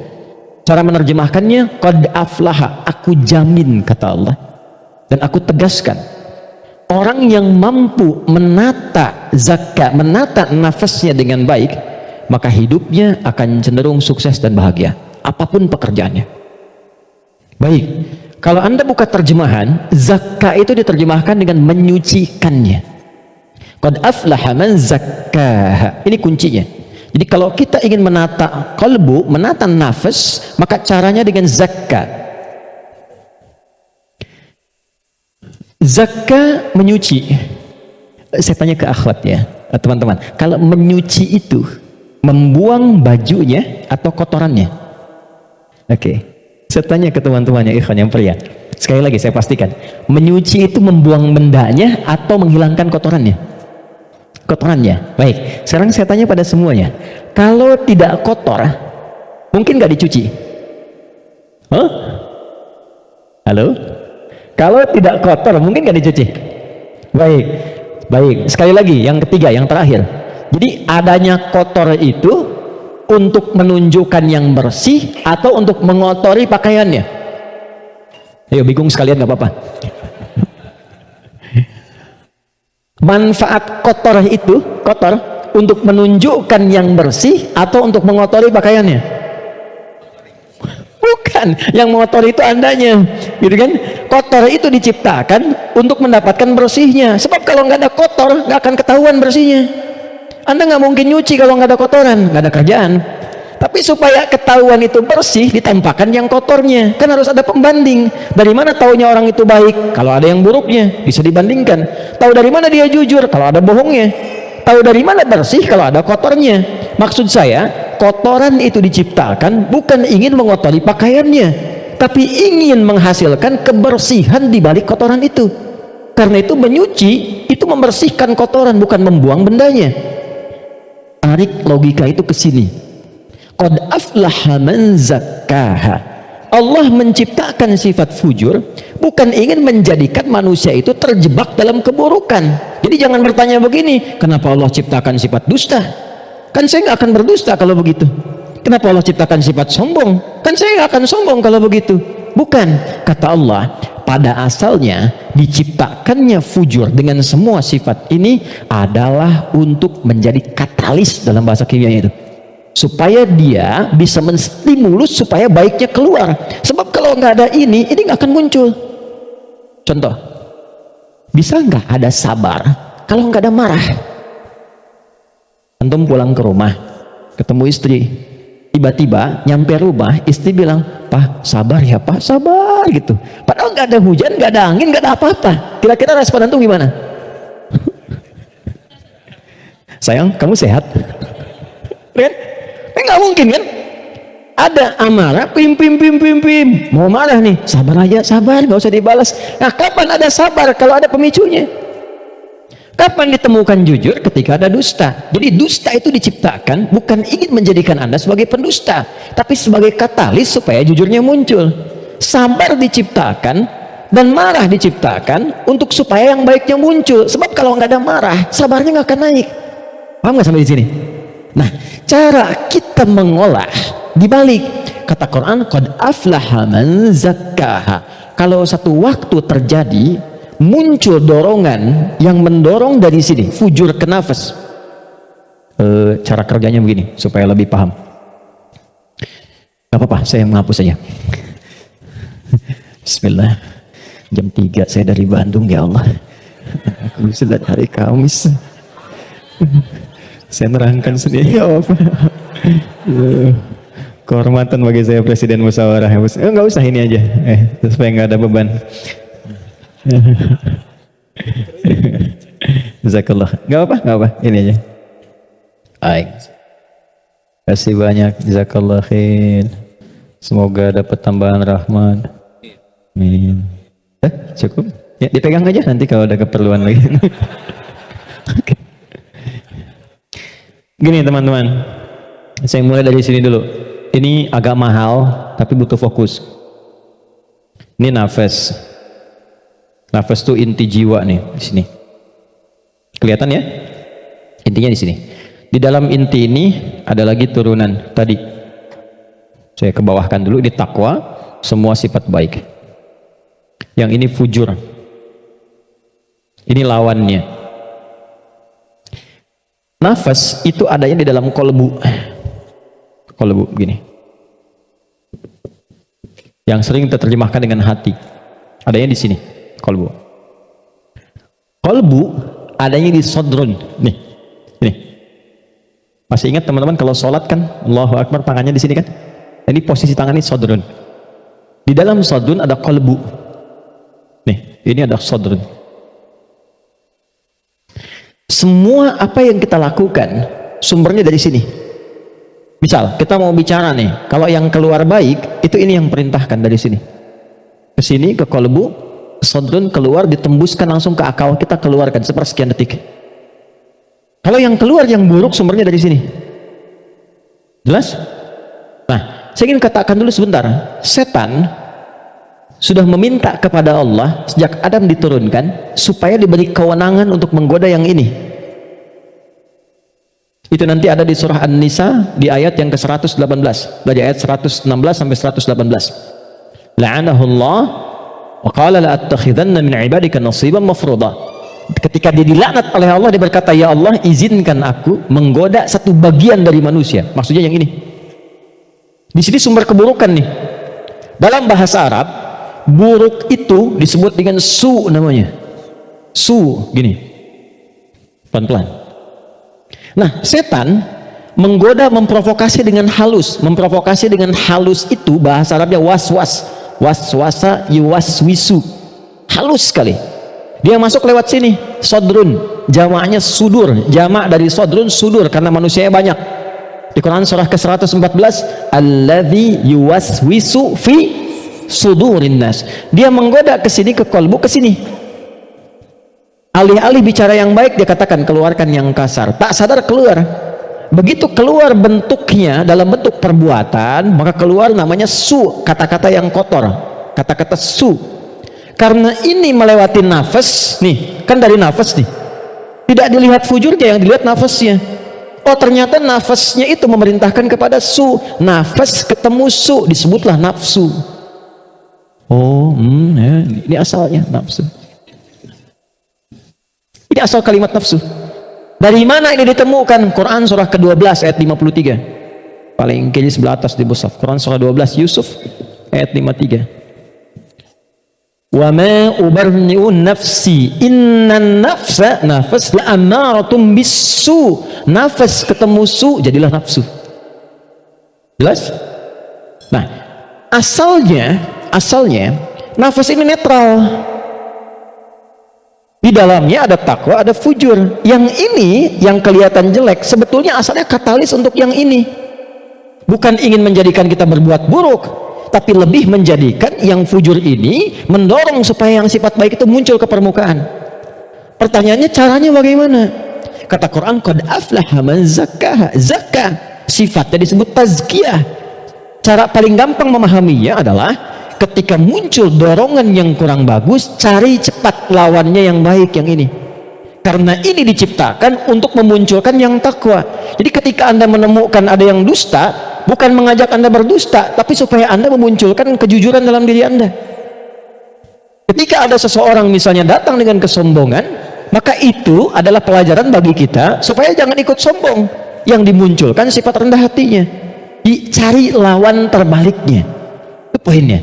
Cara menerjemahkannya, qad aflaha, aku jamin, kata Allah, dan aku tegaskan, orang yang mampu menata zakat, menata nafasnya dengan baik, maka hidupnya akan cenderung sukses dan bahagia apapun pekerjaannya. Baik, kalau Anda buka terjemahan, zakat itu diterjemahkan dengan menyucikannya. Qad aflaha man zakkaha. Ini kuncinya. Jadi kalau kita ingin menata qalbu, menata nafas, maka caranya dengan zakat. Zakat menyuci. Saya tanya ke akhwat ya, teman-teman, kalau menyuci itu membuang bajunya atau kotorannya? Oke. Saya tanya ke teman-temannya ikhwan yang pria. Sekali lagi saya pastikan, menyuci itu membuang bendanya atau menghilangkan kotorannya? Kotorannya. Baik, sekarang saya tanya pada semuanya, kalau tidak kotor mungkin nggak dicuci? Hah? Halo? Kalau tidak kotor mungkin nggak dicuci? Baik, baik. Sekali lagi, yang ketiga, yang terakhir. Jadi adanya kotor itu untuk menunjukkan yang bersih atau untuk mengotori pakaiannya? Ayo, bingung sekalian, nggak apa-apa. Manfaat kotor itu, kotor untuk menunjukkan yang bersih atau untuk mengotori pakaiannya? Bukan, yang mengotori itu andanya, gitu kan? Kotor itu diciptakan untuk mendapatkan bersihnya. Sebab kalau nggak ada kotor, nggak akan ketahuan bersihnya. Anda nggak mungkin nyuci kalau nggak ada kotoran, nggak ada kerjaan. Tapi supaya ketahuan itu bersih, ditampakkan yang kotornya. Kan harus ada pembanding. Dari mana taunya orang itu baik? Kalau ada yang buruknya, bisa dibandingkan. Tahu dari mana dia jujur? Kalau ada bohongnya. Tahu dari mana bersih? Kalau ada kotornya. Maksud saya, kotoran itu diciptakan bukan ingin mengotori pakaiannya, tapi ingin menghasilkan kebersihan di balik kotoran itu. Karena itu menyuci, itu membersihkan kotoran, bukan membuang bendanya. Tarik logika itu ke sini. Qad aflaha man zakkaha. Allah menciptakan sifat fujur bukan ingin menjadikan manusia itu terjebak dalam keburukan. Jadi jangan bertanya begini, kenapa Allah ciptakan sifat dusta? Kan saya nggak akan berdusta kalau begitu. Kenapa Allah ciptakan sifat sombong? Kan saya nggak akan sombong kalau begitu. Bukan, kata Allah, pada asalnya diciptakannya fujur dengan semua sifat ini adalah untuk menjadi katalis dalam bahasa kimia itu, supaya dia bisa menstimulus supaya baiknya keluar. Sebab kalau nggak ada ini nggak akan muncul. Contoh, bisa nggak ada sabar kalau nggak ada marah? Antum pulang ke rumah, ketemu istri, tiba-tiba nyampe rumah, istri bilang, "Pak, sabar ya Pak, sabar," gitu. Padahal nggak ada hujan, nggak ada angin, nggak ada apa-apa. Kira-kira respon antum gimana? Sayang, kamu sehat? Kan? Nggak mungkin kan? Ada amarah, pim. Mau marah nih, sabar aja, sabar, nggak usah dibalas. Nah, kapan ada sabar kalau ada pemicunya? Kapan ditemukan jujur? Ketika ada dusta. Jadi dusta itu diciptakan bukan ingin menjadikan Anda sebagai pendusta, tapi sebagai katalis supaya jujurnya muncul. Sabar diciptakan dan marah diciptakan untuk supaya yang baiknya muncul. Sebab kalau nggak ada marah, sabarnya nggak akan naik. Paham nggak sampai di sini? Nah, cara kita mengolah dibalik kata Quran, qad aflaha man zakkaha. Kalau satu waktu terjadi muncul dorongan yang mendorong dari sini, fujur ke nafas. Cara kerjanya begini supaya lebih paham. Gak apa-apa, saya menghapus saja. Bismillah. Jam 3 saya dari Bandung, ya Allah. Aku sudah hari Kamis. Saya nerangkan sendiri, ya apa? Kehormatan bagi saya Presiden Musyawarah. Enggak usah ini aja, supaya nggak ada beban. Jazakallah. Nggak apa, ini aja. Baik. Kasih banyak, jazakallah khair. Semoga dapat tambahan rahmat. Amin. Cukup? Ya, dipegang aja nanti kalau ada keperluan lagi. Gini teman-teman, saya mulai dari sini dulu. Ini agak mahal, tapi butuh fokus. Ini nafas. Nafas itu inti jiwa nih, di sini. Kelihatan ya? Intinya di sini. Di dalam inti ini ada lagi turunan tadi. Saya ke bawahkan dulu, ini takwa, semua sifat baik. Yang ini fujur. Ini lawannya. Nafas itu adanya di dalam kolbu. Kolbu begini. Yang sering diterjemahkan dengan hati. Adanya di sini, kolbu. Kolbu adanya di sodrun. Nih. Ini. Masih ingat teman-teman kalau sholat kan Allahu Akbar tangannya di sini kan? Ini posisi tangan ini sodrun. Di dalam sodrun ada kolbu. Nih, ini ada sodrun. Semua apa yang kita lakukan sumbernya dari sini. Misal kita mau bicara nih, kalau yang keluar baik itu ini yang perintahkan dari sini ke sini, ke kolbu, sodrun, keluar, ditembuskan langsung ke akal, kita keluarkan sepersekian detik. Kalau yang keluar yang buruk sumbernya dari sini. Jelas? Nah, saya ingin katakan dulu sebentar, setan sudah meminta kepada Allah sejak Adam diturunkan supaya diberi kewenangan untuk menggoda yang ini. Itu nanti ada di surah An-Nisa di ayat yang ke-118, dari ayat 116 sampai 118. La'anahullah wa qala la attakhidanna min ibadika nasiban mafruḍa. Ketika dia dilaknat oleh Allah, dia berkata, ya Allah, izinkan aku menggoda satu bagian dari manusia. Maksudnya yang ini. Di sini sumber keburukan nih. Dalam bahasa Arab, buruk itu disebut dengan su namanya. Su, gini. Pelan-pelan. Nah, setan menggoda, memprovokasi dengan halus. Memprovokasi dengan halus itu bahasa Arabnya waswas. Waswasa yuwaswisu. Halus sekali. Dia masuk lewat sini, sodrun. Jamaknya sudur. Jamak dari sodrun sudur karena manusianya banyak. Di Quran surah ke-114, alladzi yuwaswisu fi sudurin nas. Dia menggoda ke sini, ke kolbu, ke sini. Alih-alih bicara yang baik, dia katakan keluarkan yang kasar. Tak sadar keluar. Begitu keluar bentuknya dalam bentuk perbuatan, maka keluar namanya su, kata-kata yang kotor, kata-kata su. Karena ini melewati nafas, nih kan dari nafas nih. Tidak dilihat fujurnya, yang dilihat nafasnya. Oh, ternyata nafasnya itu memerintahkan kepada su. Nafas ketemu su, disebutlah nafsu. Oh, ya, ini asalnya nafsu. Ini asal kalimat nafsu. Dari mana ini ditemukan? Quran surah ke-12 ayat 53. Paling kiri sebelah atas di mushaf. Quran surah 12 Yusuf ayat 53. Wa ma ubarni'u nafsi innan nafsa, nafas la amaratum bisu. Nafas ketemu su jadilah nafsu. Jelas? Nah, asalnya nafas ini netral. Di dalamnya ada takwa, ada fujur. Yang ini yang kelihatan jelek sebetulnya asalnya katalis untuk yang ini. Bukan ingin menjadikan kita berbuat buruk, tapi lebih menjadikan yang fujur ini mendorong supaya yang sifat baik itu muncul ke permukaan. Pertanyaannya caranya bagaimana? Kata Quran, qad aflaha man zakkaha. Zakka sifatnya disebut tazkiyah. Cara paling gampang memahaminya adalah ketika muncul dorongan yang kurang bagus, cari cepat lawannya yang baik, yang ini. Karena ini diciptakan untuk memunculkan yang takwa. Jadi ketika Anda menemukan ada yang dusta, bukan mengajak Anda berdusta, tapi supaya Anda memunculkan kejujuran dalam diri Anda. Ketika ada seseorang misalnya datang dengan kesombongan, maka itu adalah pelajaran bagi kita supaya jangan ikut sombong. Yang dimunculkan sifat rendah hatinya. Dicari lawan terbaliknya. Itu poinnya.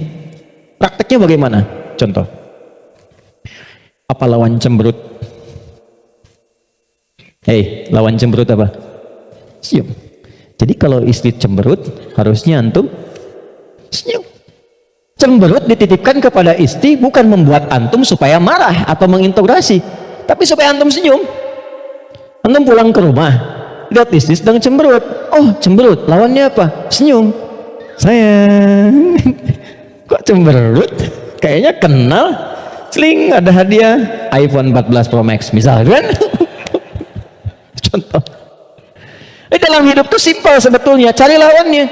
Prakteknya bagaimana? Contoh. Apa lawan cemberut? Hei, lawan cemberut apa? Senyum. Jadi kalau istri cemberut, harusnya antum senyum. Cemberut dititipkan kepada istri bukan membuat antum supaya marah atau mengintegrasi, tapi supaya antum senyum. Antum pulang ke rumah, lihat istri sedang cemberut. Oh, cemberut, lawannya apa? Senyum. Sayang, kok cemberut? Kayaknya kenal. Sling, ada hadiah iPhone 14 Pro Max misalkan. Contoh. Dalam hidup tuh simpel sebetulnya, cari lawannya.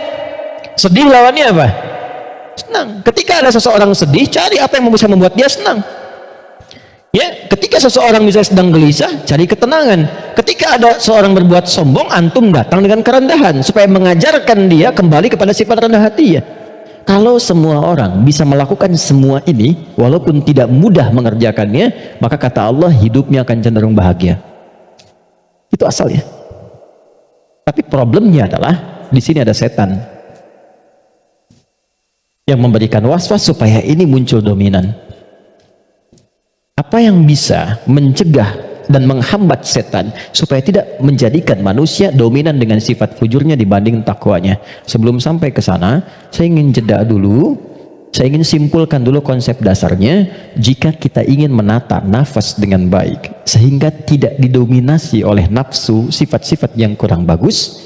Sedih lawannya apa? Senang. Ketika ada seseorang sedih, cari apa yang bisa membuat dia senang. Ya, ketika seseorang misalnya sedang gelisah, cari ketenangan. Ketika ada seorang berbuat sombong, antum datang dengan kerendahan supaya mengajarkan dia kembali kepada sifat rendah hati ya. Kalau semua orang bisa melakukan semua ini, walaupun tidak mudah mengerjakannya, maka kata Allah hidupnya akan cenderung bahagia. Itu asalnya. Tapi problemnya adalah di sini ada setan yang memberikan was-was supaya ini muncul dominan. Apa yang bisa mencegah dan menghambat setan supaya tidak menjadikan manusia dominan dengan sifat fujurnya dibanding takwanya? Sebelum sampai ke sana, saya ingin jeda dulu. Saya ingin simpulkan dulu konsep dasarnya. Jika kita ingin menata nafas dengan baik sehingga tidak didominasi oleh nafsu sifat-sifat yang kurang bagus,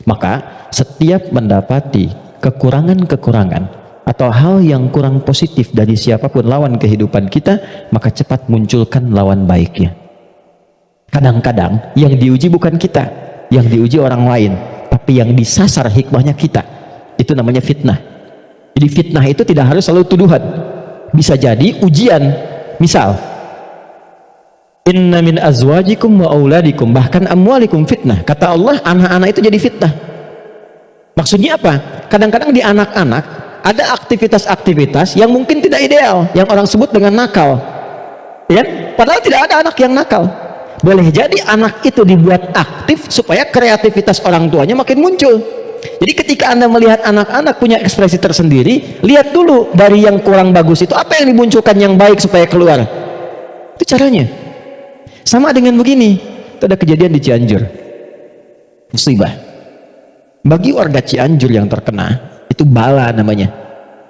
maka setiap mendapati kekurangan-kekurangan atau hal yang kurang positif dari siapapun lawan kehidupan kita, maka cepat munculkan lawan baiknya. Kadang-kadang yang diuji bukan kita, yang diuji orang lain, tapi yang disasar hikmahnya kita. Itu namanya fitnah. Jadi fitnah itu tidak harus selalu tuduhan, bisa jadi ujian. Misal, inna min azwajikum wa auladikum, bahkan amwalikum fitnah. Kata Allah, anak-anak itu jadi fitnah. Maksudnya apa? Kadang-kadang di anak-anak ada aktivitas-aktivitas yang mungkin tidak ideal, yang orang sebut dengan nakal, ya? Padahal tidak ada anak yang nakal. Boleh jadi anak itu dibuat aktif supaya kreativitas orang tuanya makin muncul. Jadi ketika Anda melihat anak-anak punya ekspresi tersendiri, lihat dulu dari yang kurang bagus itu apa yang dimunculkan yang baik supaya keluar. Itu caranya. Sama dengan begini, itu ada kejadian di Cianjur, musibah. Bagi warga Cianjur yang terkena, itu bala namanya,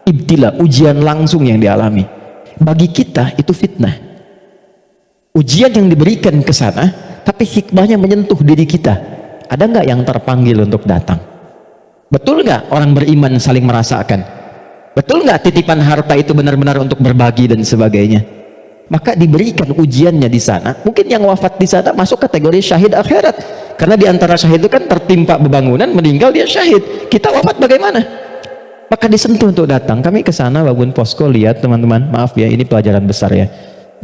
ibtila, ujian langsung yang dialami. Bagi kita itu fitnah, ujian yang diberikan ke sana, tapi hikmahnya menyentuh diri kita. Ada nggak yang terpanggil untuk datang? Betul nggak orang beriman saling merasakan? Betul nggak titipan harta itu benar-benar untuk berbagi dan sebagainya? Maka diberikan ujiannya di sana. Mungkin yang wafat di sana masuk kategori syahid akhirat, karena di antara syahid itu kan tertimpa bebangunan, meninggal dia syahid. Kita wafat bagaimana? Maka disentuh untuk datang. Kami ke sana bangun posko, lihat teman-teman, maaf ya, ini pelajaran besar ya.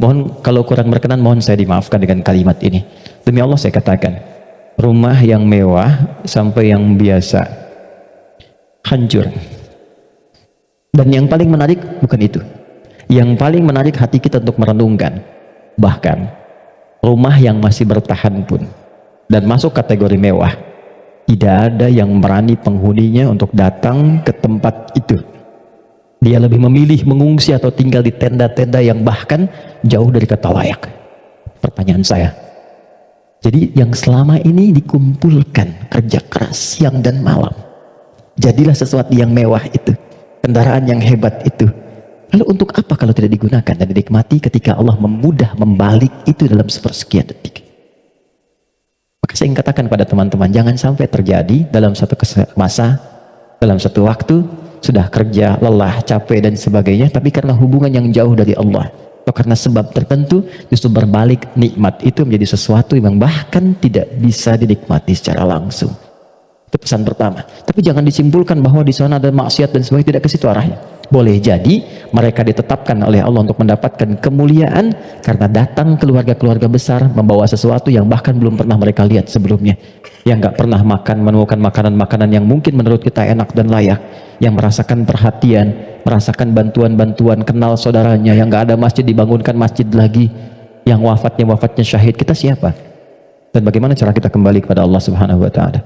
Mohon kalau kurang berkenan, mohon saya dimaafkan dengan kalimat ini. Demi Allah saya katakan, rumah yang mewah sampai yang biasa hancur. Dan yang paling menarik bukan itu. Yang paling menarik hati kita untuk merenungkan, bahkan rumah yang masih bertahan pun dan masuk kategori mewah, tidak ada yang berani penghuninya untuk datang ke tempat itu. Dia lebih memilih mengungsi atau tinggal di tenda-tenda yang bahkan jauh dari kata layak. Pertanyaan saya, jadi yang selama ini dikumpulkan kerja keras siang dan malam, jadilah sesuatu yang mewah itu, kendaraan yang hebat itu, lalu untuk apa kalau tidak digunakan dan dinikmati ketika Allah memudah membalik itu dalam sepersekian detik? Maka saya ingin katakan pada teman-teman, jangan sampai terjadi dalam satu masa, dalam satu waktu, sudah kerja, lelah, capek dan sebagainya, tapi karena hubungan yang jauh dari Allah, atau karena sebab tertentu, justru berbalik nikmat itu menjadi sesuatu yang bahkan tidak bisa dinikmati secara langsung. Itu pesan pertama. Tapi jangan disimpulkan bahwa di sana ada maksiat dan sebagainya, tidak ke situ arahnya. Boleh jadi mereka ditetapkan oleh Allah untuk mendapatkan kemuliaan karena datang keluarga-keluarga besar membawa sesuatu yang bahkan belum pernah mereka lihat sebelumnya, yang nggak pernah menemukan makanan-makanan yang mungkin menurut kita enak dan layak, yang merasakan perhatian, merasakan bantuan-bantuan, kenal saudaranya, yang nggak ada masjid dibangunkan masjid lagi, yang wafatnya syahid. Kita siapa? Dan bagaimana cara kita kembali kepada Allah Subhanahu wa Ta'ala?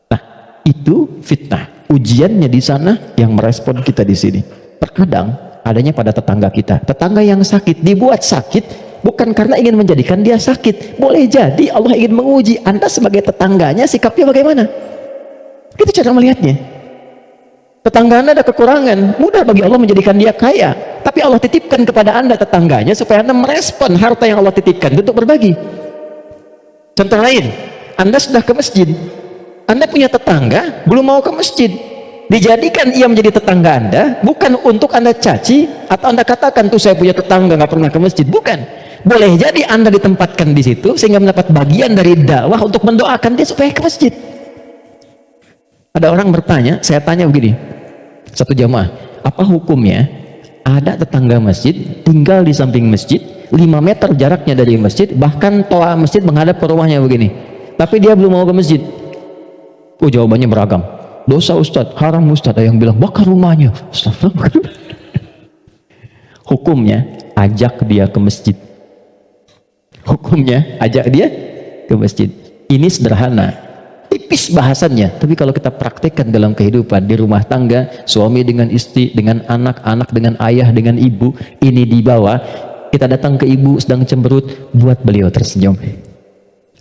Nah, itu fitnah. Ujiannya di sana yang merespon kita di sini. Terkadang adanya pada tetangga kita, tetangga yang sakit, dibuat sakit bukan karena ingin menjadikan dia sakit. Boleh jadi Allah ingin menguji Anda sebagai tetangganya, sikapnya bagaimana. Itu cara melihatnya. Tetangga Anda ada kekurangan, mudah bagi Allah menjadikan dia kaya, tapi Allah titipkan kepada Anda tetangganya supaya Anda merespon harta yang Allah titipkan untuk berbagi. Contoh lain, Anda sudah ke masjid, Anda punya tetangga belum mau ke masjid, dijadikan ia menjadi tetangga Anda bukan untuk Anda caci atau Anda katakan tuh saya punya tetangga nggak pernah ke masjid, bukan. Boleh jadi Anda ditempatkan di situ sehingga mendapat bagian dari dakwah untuk mendoakan dia supaya ke masjid. Ada orang bertanya, saya tanya begini, satu jamaah, apa hukumnya ada tetangga masjid tinggal di samping masjid 5 meter jaraknya dari masjid, bahkan toa masjid menghadap ke rumahnya begini, tapi dia belum mau ke masjid? Oh, jawabannya beragam. Dosa Ustadz, haram Ustadz. Ada yang bilang bakar rumahnya. Hukumnya ajak dia ke masjid. Hukumnya ajak dia ke masjid. Ini sederhana, tipis bahasannya, tapi kalau kita praktekkan dalam kehidupan di rumah tangga, suami dengan istri, dengan anak, anak dengan ayah, dengan ibu, ini dibawa. Kita datang ke ibu sedang cemberut, buat beliau tersenyum.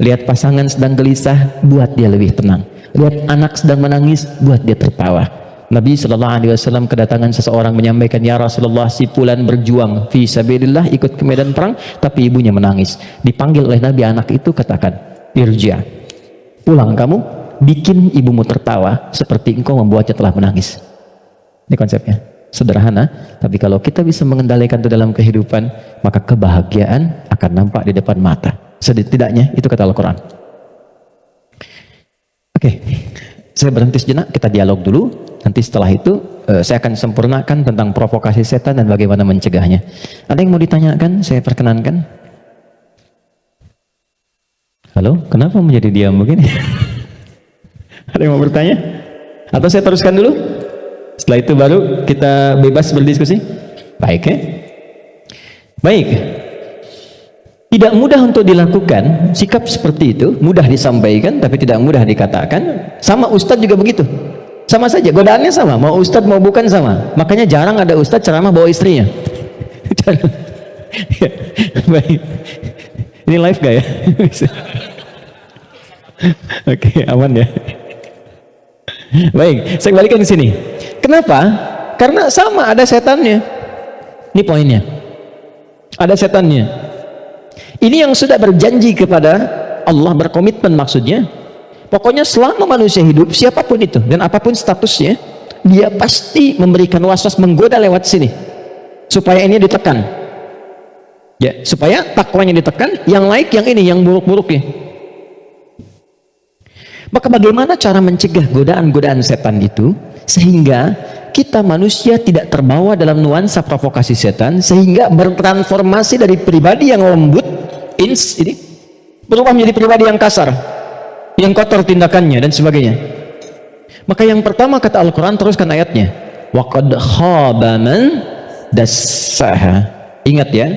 Lihat pasangan sedang gelisah, buat dia lebih tenang. Lihat anak sedang menangis, buat dia tertawa. Nabi SAW kedatangan seseorang menyampaikan, ya Rasulullah, si fulan berjuang fi sabilillah, ikut ke medan perang, tapi ibunya menangis. Dipanggil oleh Nabi anak itu, katakan, irja, pulang kamu, bikin ibumu tertawa seperti engkau membuatnya telah menangis. Ini konsepnya, sederhana, tapi kalau kita bisa mengendalikan itu dalam kehidupan, maka kebahagiaan akan nampak di depan mata. Setidaknya itu kata Al-Quran. Oke, saya berhenti sejenak, kita dialog dulu. Nanti setelah itu saya akan sempurnakan tentang provokasi setan dan bagaimana mencegahnya. Ada yang mau ditanyakan? Saya perkenankan. Halo, kenapa menjadi diam begini? Ada yang mau bertanya? Atau saya teruskan dulu? Setelah itu baru kita bebas berdiskusi? Baik ya? Baik. Tidak mudah untuk dilakukan sikap seperti itu, mudah disampaikan tapi tidak mudah dikatakan. Sama ustadz juga begitu, sama saja, godaannya sama, mau ustadz mau bukan sama. Makanya jarang ada ustadz ceramah bawa istrinya. Baik, ini live gak ya? Oke, aman ya. Baik, saya kembalikan ke sini. Kenapa? Karena sama, ada setannya. Ini poinnya, ada setannya. Ini yang sudah berjanji kepada Allah, berkomitmen maksudnya. Pokoknya selama manusia hidup, siapapun itu dan apapun statusnya, dia pasti memberikan waswas, menggoda lewat sini supaya ini ditekan. Ya, supaya takwanya ditekan, yang lain yang ini, yang buruk-buruknya. Maka bagaimana cara mencegah godaan-godaan setan itu sehingga kita manusia tidak terbawa dalam nuansa provokasi setan, sehingga bertransformasi dari pribadi yang lembut ini berubah menjadi pribadi yang kasar, yang kotor tindakannya dan sebagainya. Maka yang pertama kata Al-Quran, teruskan ayatnya, waqad khaba man dassaha. Ingat ya,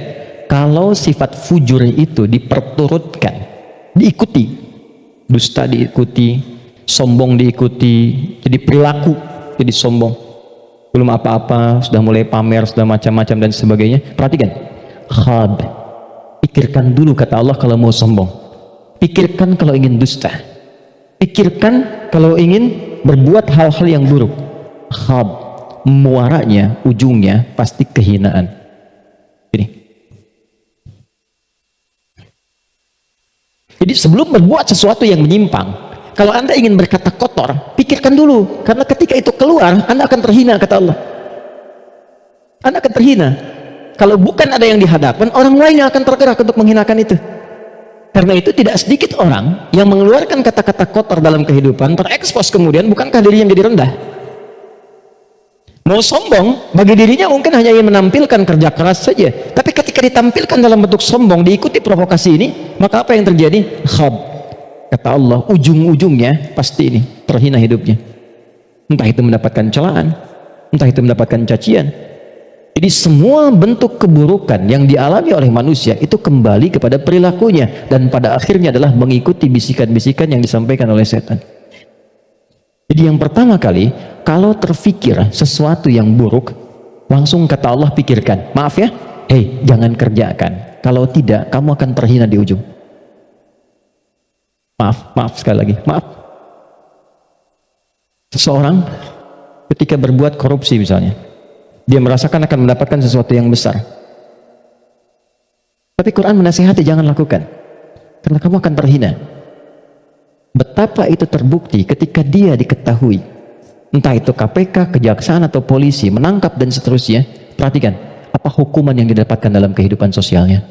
kalau sifat fujur itu diperturutkan, diikuti, dusta diikuti, sombong diikuti, jadi perilaku jadi sombong, belum apa-apa sudah mulai pamer, sudah macam-macam dan sebagainya. Perhatikan, khab. Pikirkan dulu kata Allah kalau mau sombong. Pikirkan kalau ingin dusta. Pikirkan kalau ingin berbuat hal-hal yang buruk. Khab, muaranya, ujungnya pasti kehinaan. Ini. Jadi sebelum berbuat sesuatu yang menyimpang, kalau Anda ingin berkata kotor, pikirkan dulu. Karena ketika itu keluar, Anda akan terhina kata Allah. Anda akan terhina. Kalau bukan ada yang dihadapkan, orang lain yang akan tergerak untuk menghinakan itu. Karena itu tidak sedikit orang yang mengeluarkan kata-kata kotor dalam kehidupan, terekspos kemudian, bukankah dirinya menjadi rendah? Mau sombong, bagi dirinya mungkin hanya ingin menampilkan kerja keras saja. Tapi ketika ditampilkan dalam bentuk sombong, diikuti provokasi ini, maka apa yang terjadi? Khab. Kata Allah, ujung-ujungnya pasti ini, terhina hidupnya. Entah itu mendapatkan celaan, entah itu mendapatkan cacian. Jadi semua bentuk keburukan yang dialami oleh manusia itu kembali kepada perilakunya, dan pada akhirnya adalah mengikuti bisikan-bisikan yang disampaikan oleh setan. Jadi yang pertama kali, kalau terfikir sesuatu yang buruk, langsung kata Allah pikirkan, maaf ya, jangan kerjakan, kalau tidak kamu akan terhina di ujung. Maaf sekali lagi, maaf. Seseorang ketika berbuat korupsi misalnya, dia merasakan akan mendapatkan sesuatu yang besar, tapi Quran menasihati jangan lakukan karena kamu akan terhina. Betapa itu terbukti ketika dia diketahui, entah itu KPK, kejaksaan atau polisi menangkap dan seterusnya. Perhatikan apa hukuman yang didapatkan dalam kehidupan sosialnya: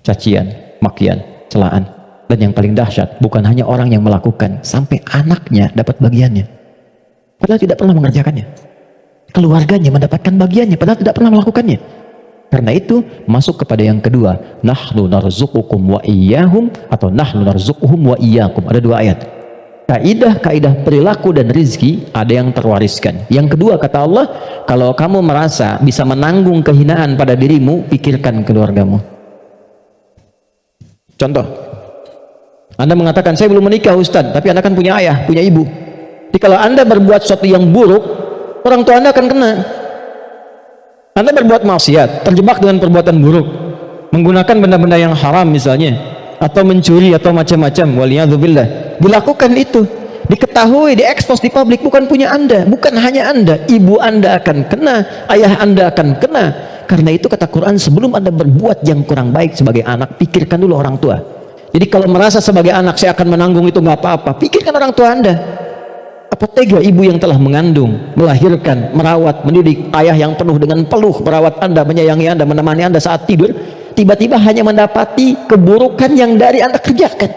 cacian, makian, celaan. Dan yang paling dahsyat, bukan hanya orang yang melakukan, sampai anaknya dapat bagiannya. Padahal tidak pernah mengerjakannya. Keluarganya mendapatkan bagiannya, padahal tidak pernah melakukannya. Karena itu, masuk kepada yang kedua. Nahnu narzuqukum wa iyyahum, atau nahnu narzuquhum wa iyyakum. Ada dua ayat. Kaidah-kaidah perilaku dan rizki ada yang terwariskan. Yang kedua, kata Allah, kalau kamu merasa bisa menanggung kehinaan pada dirimu, pikirkan keluargamu. Contoh, Anda mengatakan, saya belum menikah Ustaz, tapi Anda kan punya ayah, punya ibu. Jadi kalau Anda berbuat sesuatu yang buruk, orang tua Anda akan kena. Anda berbuat maksiat, terjebak dengan perbuatan buruk, menggunakan benda-benda yang haram misalnya, atau mencuri atau macam-macam, waliyadzubillah. Dilakukan itu, diketahui, diekspos di publik, bukan punya Anda, bukan hanya Anda, ibu Anda akan kena, ayah Anda akan kena. Karena itu kata Quran, sebelum Anda berbuat yang kurang baik sebagai anak, pikirkan dulu orang tua. Jadi kalau merasa sebagai anak saya akan menanggung itu nggak apa-apa, pikirkan orang tua Anda. Apa tega ibu yang telah mengandung, melahirkan, merawat, mendidik, ayah yang penuh dengan peluh merawat Anda, menyayangi Anda, menemani Anda saat tidur, tiba-tiba hanya mendapati keburukan yang dari Anda kerjakan,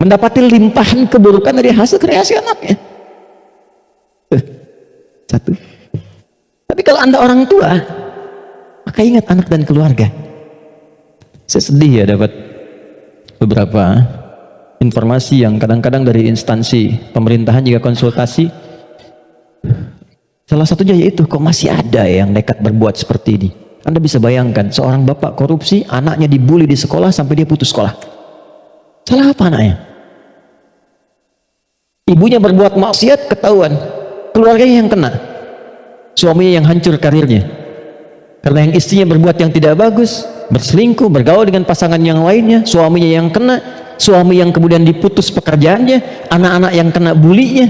mendapati limpahan keburukan dari hasil kreasi anaknya. Satu. Tapi kalau Anda orang tua, maka ingat anak dan keluarga. Saya sedih ya dapat beberapa informasi yang kadang-kadang dari instansi pemerintahan juga konsultasi. Salah satunya yaitu, kok masih ada yang nekat berbuat seperti ini. Anda bisa bayangkan, seorang bapak korupsi, anaknya dibully di sekolah sampai dia putus sekolah. Salah apa anaknya? Ibunya berbuat maksiat, ketahuan, keluarganya yang kena, suaminya yang hancur karirnya. Karena yang istrinya berbuat yang tidak bagus, berselingkuh, bergaul dengan pasangan yang lainnya, suaminya yang kena, suami yang kemudian diputus pekerjaannya, anak-anak yang kena bulinya.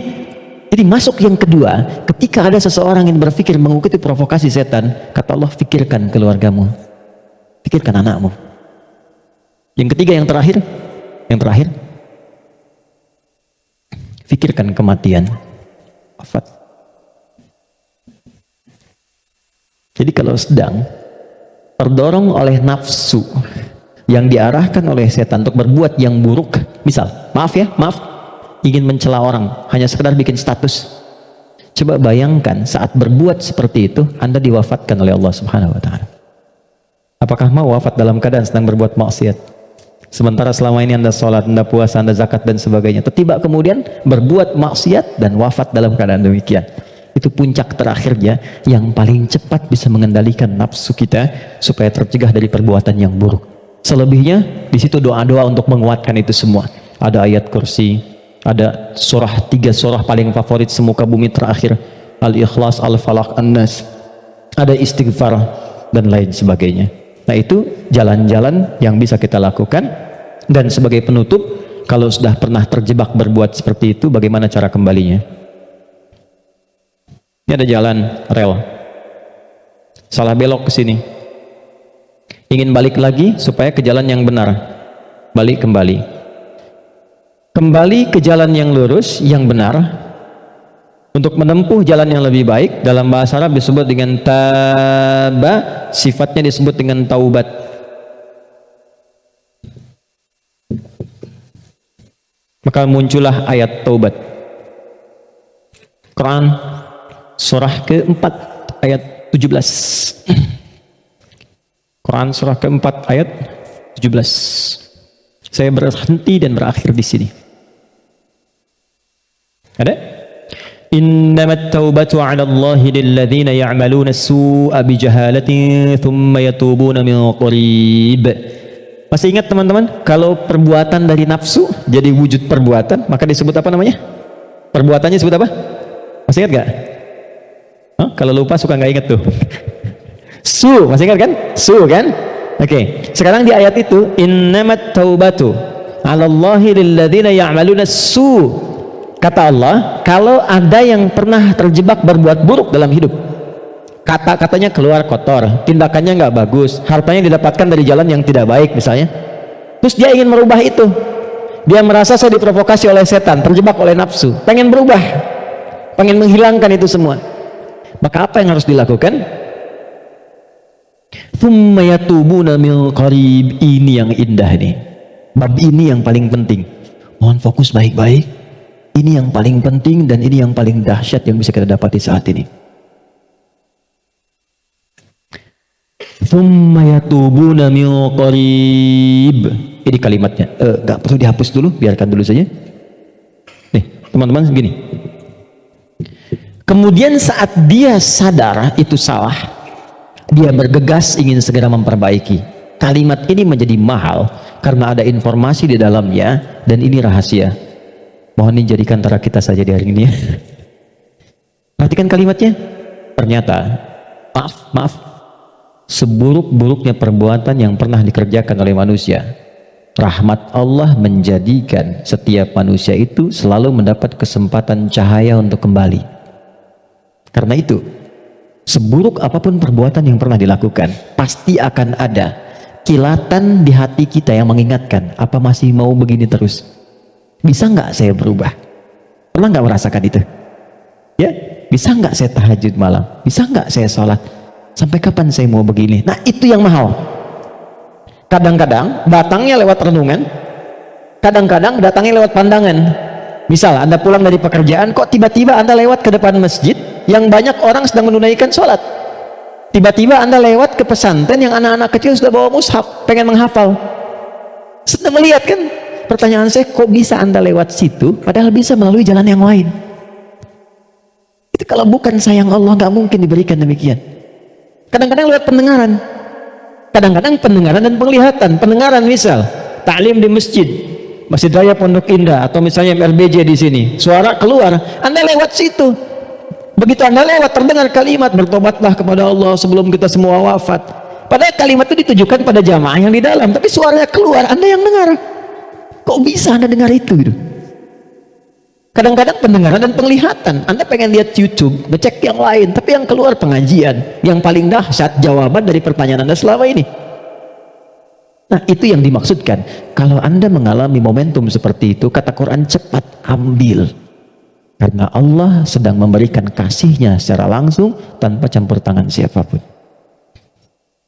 Jadi masuk yang kedua, ketika ada seseorang yang berpikir mengikuti provokasi setan, kata Allah, pikirkan keluargamu, pikirkan anakmu. Yang ketiga, yang terakhir, pikirkan kematian, wafat. Jadi kalau sedang terdorong oleh nafsu yang diarahkan oleh setan untuk berbuat yang buruk, misal, maaf, ingin mencela orang, hanya sekedar bikin status. Coba bayangkan saat berbuat seperti itu, Anda diwafatkan oleh Allah Subhanahu wa Ta'ala. Apakah mau wafat dalam keadaan sedang berbuat maksiat? Sementara selama ini Anda sholat, Anda puasa, Anda zakat dan sebagainya, tiba kemudian berbuat maksiat dan wafat dalam keadaan demikian. Itu puncak terakhirnya yang paling cepat bisa mengendalikan nafsu kita supaya tercegah dari perbuatan yang buruk. Selebihnya di situ doa-doa untuk menguatkan itu semua. Ada ayat kursi, ada tiga surah paling favorit semuka bumi terakhir, Al-Ikhlas, Al-Falaq, An-Nas, ada istighfar dan lain sebagainya. Nah, itu jalan-jalan yang bisa kita lakukan. Dan sebagai penutup, kalau sudah pernah terjebak berbuat seperti itu, bagaimana cara kembalinya? Ini ada jalan rel, salah belok ke sini, ingin balik lagi supaya ke jalan yang benar, balik kembali ke jalan yang lurus, yang benar, untuk menempuh jalan yang lebih baik. Dalam bahasa Arab disebut dengan taba, sifatnya disebut dengan taubat. Maka muncullah ayat taubat, Quran surah keempat ayat 17. Quran surah keempat ayat 17. Saya berhenti dan berakhir di sini. Ada? Innamat taubatu 'ala Allahi lilladzina ya'maluna as-su'a bijahalatin thumma yatubuna min qarib. Masih ingat teman-teman, kalau perbuatan dari nafsu jadi wujud perbuatan, maka disebut apa namanya? Perbuatannya disebut apa? Masih ingat gak? Kalau lupa suka nggak ingat tuh. Masih ingat kan? Kan? Oke. Sekarang di ayat itu, innamat taubatu 'ala Allahi lilladzina ya'maluna su. Kata Allah, kalau ada yang pernah terjebak berbuat buruk dalam hidup, kata-katanya keluar kotor, tindakannya nggak bagus, hartanya didapatkan dari jalan yang tidak baik misalnya, terus dia ingin merubah itu, dia merasa saya diprovokasi oleh setan, terjebak oleh nafsu, pengen berubah, pengen menghilangkan itu semua, maka apa yang harus dilakukan? Thumma yatubuna min qarib. Ini yang indah nih. Bab ini yang paling penting. Mohon fokus baik-baik. Ini yang paling penting dan ini yang paling dahsyat yang bisa kita dapati saat ini. Tsumma yatubuna min qarib. Ini kalimatnya. Gak perlu dihapus dulu, biarkan dulu saja. Nih, teman-teman segini. Kemudian saat dia sadar itu salah, dia bergegas ingin segera memperbaiki. Kalimat ini menjadi mahal karena ada informasi di dalamnya dan ini rahasia. Mohon dijadikan antara kita saja di hari ini ya. Perhatikan kalimatnya. Ternyata, maaf, seburuk-buruknya perbuatan yang pernah dikerjakan oleh manusia, rahmat Allah menjadikan setiap manusia itu selalu mendapat kesempatan cahaya untuk kembali. Karena itu, seburuk apapun perbuatan yang pernah dilakukan, pasti akan ada kilatan di hati kita yang mengingatkan, apa masih mau begini terus? Bisa nggak saya berubah? Pernah nggak merasakan itu? Ya, bisa nggak saya tahajud malam? Bisa nggak saya sholat? Sampai kapan saya mau begini? Nah, itu yang mahal. Kadang-kadang datangnya lewat renungan, kadang-kadang datangnya lewat pandangan. Misal Anda pulang dari pekerjaan, kok tiba-tiba Anda lewat ke depan masjid yang banyak orang sedang menunaikan sholat. Tiba-tiba Anda lewat ke pesantren yang anak-anak kecil sudah bawa mushaf, pengen menghafal. Sedang melihat kan? Pertanyaan saya, kok bisa Anda lewat situ padahal bisa melalui jalan yang lain? Itu kalau bukan sayang Allah nggak mungkin diberikan demikian. Kadang-kadang lewat pendengaran, kadang-kadang pendengaran dan penglihatan. Pendengaran misal taklim di masjid, Masjid Raya Pondok Indah atau misalnya MRBJ di sini, suara keluar, Anda lewat situ. Begitu Anda lewat terdengar kalimat bertobatlah kepada Allah sebelum kita semua wafat. Padahal kalimat itu ditujukan pada jamaah yang di dalam, tapi suaranya keluar, Anda yang dengar. Kok bisa Anda dengar itu gitu? Kadang-kadang pendengaran dan penglihatan. Anda pengen lihat YouTube, ngecek yang lain, tapi yang keluar pengajian. Yang paling dahsyat jawaban dari pertanyaan Anda selama ini. Nah, itu yang dimaksudkan. Kalau Anda mengalami momentum seperti itu, kata Quran, cepat ambil. Karena Allah sedang memberikan kasihnya secara langsung tanpa campur tangan siapapun.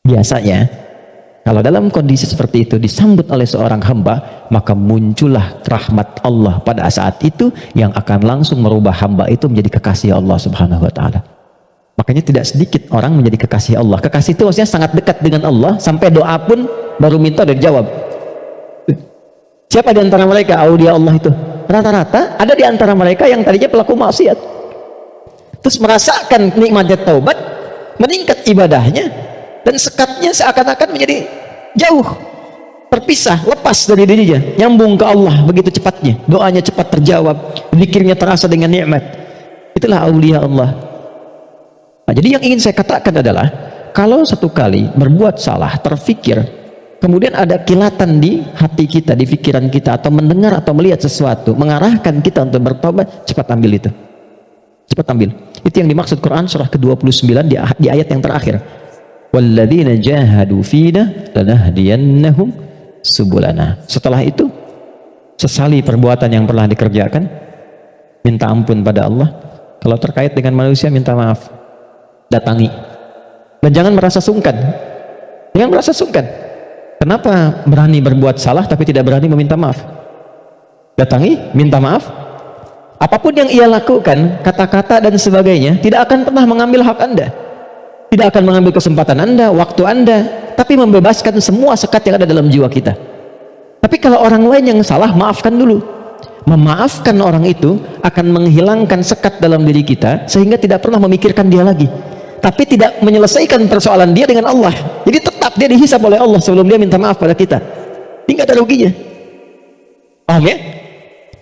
Biasanya, kalau dalam kondisi seperti itu disambut oleh seorang hamba, maka muncullah rahmat Allah pada saat itu yang akan langsung merubah hamba itu menjadi kekasih Allah Subhanahu wa taala. Makanya tidak sedikit orang menjadi kekasih Allah. Kekasih itu maksudnya sangat dekat dengan Allah sampai doa pun baru minta udah dijawab. Siapa di antara mereka aulia Allah itu? Rata-rata ada di antara mereka yang tadinya pelaku maksiat. Terus merasakan nikmatnya taubat, meningkat ibadahnya, dan sekatnya seakan-akan menjadi jauh, terpisah, lepas dari dirinya, nyambung ke Allah begitu cepatnya, doanya cepat terjawab, zikirnya terasa dengan nikmat. Itulah aulia Allah. Nah, jadi yang ingin saya katakan adalah, kalau satu kali berbuat salah, terfikir, kemudian ada kilatan di hati kita, di pikiran kita, atau mendengar atau melihat sesuatu mengarahkan kita untuk bertobat, cepat ambil itu, cepat ambil. Itu yang dimaksud Quran surah ke-29 di ayat yang terakhir. Walladzina jahadu fina lanahdiyannahum subulana. Setelah itu, sesali perbuatan yang pernah dikerjakan, minta ampun pada Allah. Kalau terkait dengan manusia, minta maaf, datangi, dan jangan merasa sungkan. Jangan merasa sungkan. Kenapa berani berbuat salah tapi tidak berani meminta maaf? Datangi, minta maaf. Apapun yang ia lakukan, kata-kata dan sebagainya, tidak akan pernah mengambil hak Anda, tidak akan mengambil kesempatan Anda, waktu Anda, tapi membebaskan semua sekat yang ada dalam jiwa kita. Tapi kalau orang lain yang salah, maafkan dulu. Memaafkan orang itu akan menghilangkan sekat dalam diri kita sehingga tidak pernah memikirkan dia lagi, tapi tidak menyelesaikan persoalan dia dengan Allah. Jadi tetap dia dihisab oleh Allah sebelum dia minta maaf pada kita. Tidak ada ruginya. Paham ya?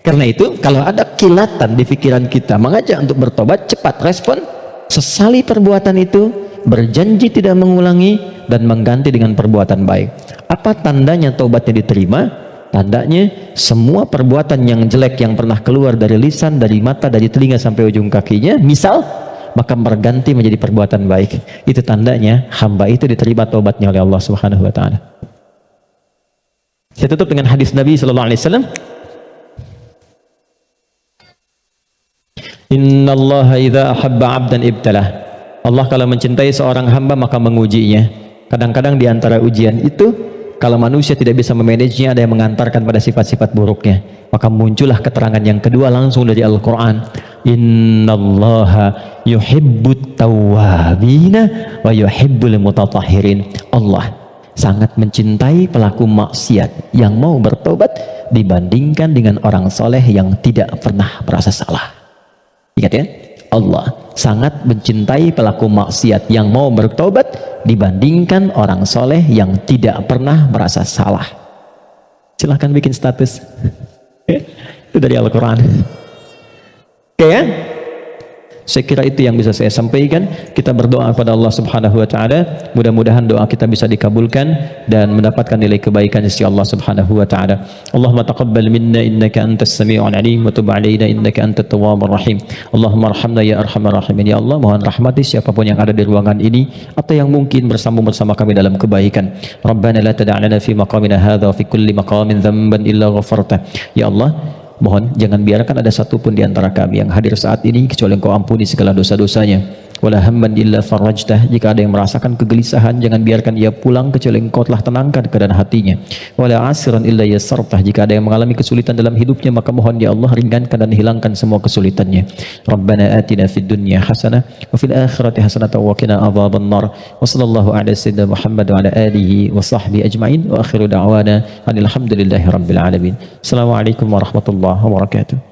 Karena itu kalau ada kilatan di pikiran kita mengajak untuk bertobat, cepat respon, sesali perbuatan itu, berjanji tidak mengulangi, dan mengganti dengan perbuatan baik. Apa tandanya taubatnya diterima? Tandanya semua perbuatan yang jelek yang pernah keluar dari lisan, dari mata, dari telinga sampai ujung kakinya, misal, maka berganti menjadi perbuatan baik. Itu tandanya hamba itu diterima taubatnya oleh Allah Subhanahu wa taala. Saya tutup dengan hadis Nabi sallallahu alaihi wasallam. Innallaha idza ahabba 'abdan ibtalah. Allah kalau mencintai seorang hamba maka mengujinya. Kadang-kadang di antara ujian itu Kalau manusia tidak bisa memanagenya, ada yang mengantarkan pada sifat-sifat buruknya. Maka muncullah keterangan yang kedua langsung dari Al-Quran. Innallaha yuhibbut tawwabina wa yuhibbul mutatahhirin. Allah sangat mencintai pelaku maksiat yang mau bertobat dibandingkan dengan orang soleh yang tidak pernah merasa salah. Ingat ya, Allah sangat mencintai pelaku maksiat yang mau bertobat dibandingkan orang soleh yang tidak pernah merasa salah. Silahkan bikin status. Itu dari Al-Quran. Oke ya? Saya kira itu yang bisa saya sampaikan. Kita berdoa kepada Allah Subhanahu wa taala, mudah-mudahan doa kita bisa dikabulkan dan mendapatkan nilai kebaikan di sisi Allah Subhanahu wa taala. Allahumma taqabbal minna innaka antas sami'ul alim wa tub 'alaina innaka antat tawwabur rahim. Allahumma arhamna ya arhamar rahimin. Ya Allah, mohon rahmati siapapun yang ada di ruangan ini atau yang mungkin bersambung bersama kami dalam kebaikan. Rabbana la tada' lana fi maqamina hadza wa fi kulli maqamin dhanban illa ghafarta. Ya Allah, mohon jangan biarkan ada satupun di antara kami yang hadir saat ini kecuali Engkau ampuni segala dosa-dosanya. Wala hamman illa farajtah. Jika ada yang merasakan kegelisahan, jangan biarkan ia pulang kecuali Engkau telah tenangkan keadaan hatinya. Wala asiran illa yassartah. Jika ada yang mengalami kesulitan dalam hidupnya, maka mohon ya Allah ringankan dan hilangkan semua kesulitannya. Rabbana atina fid dunya hasanah wa fil akhirati hasanah wa qina adzabannar. Wa sallallahu ala sayyidina Muhammad wa ala alihi wa sahbihi ajma'in wa akhiru da'wana alhamdulillahi rabbil alamin. Assalamualaikum warahmatullahi wabarakatuh.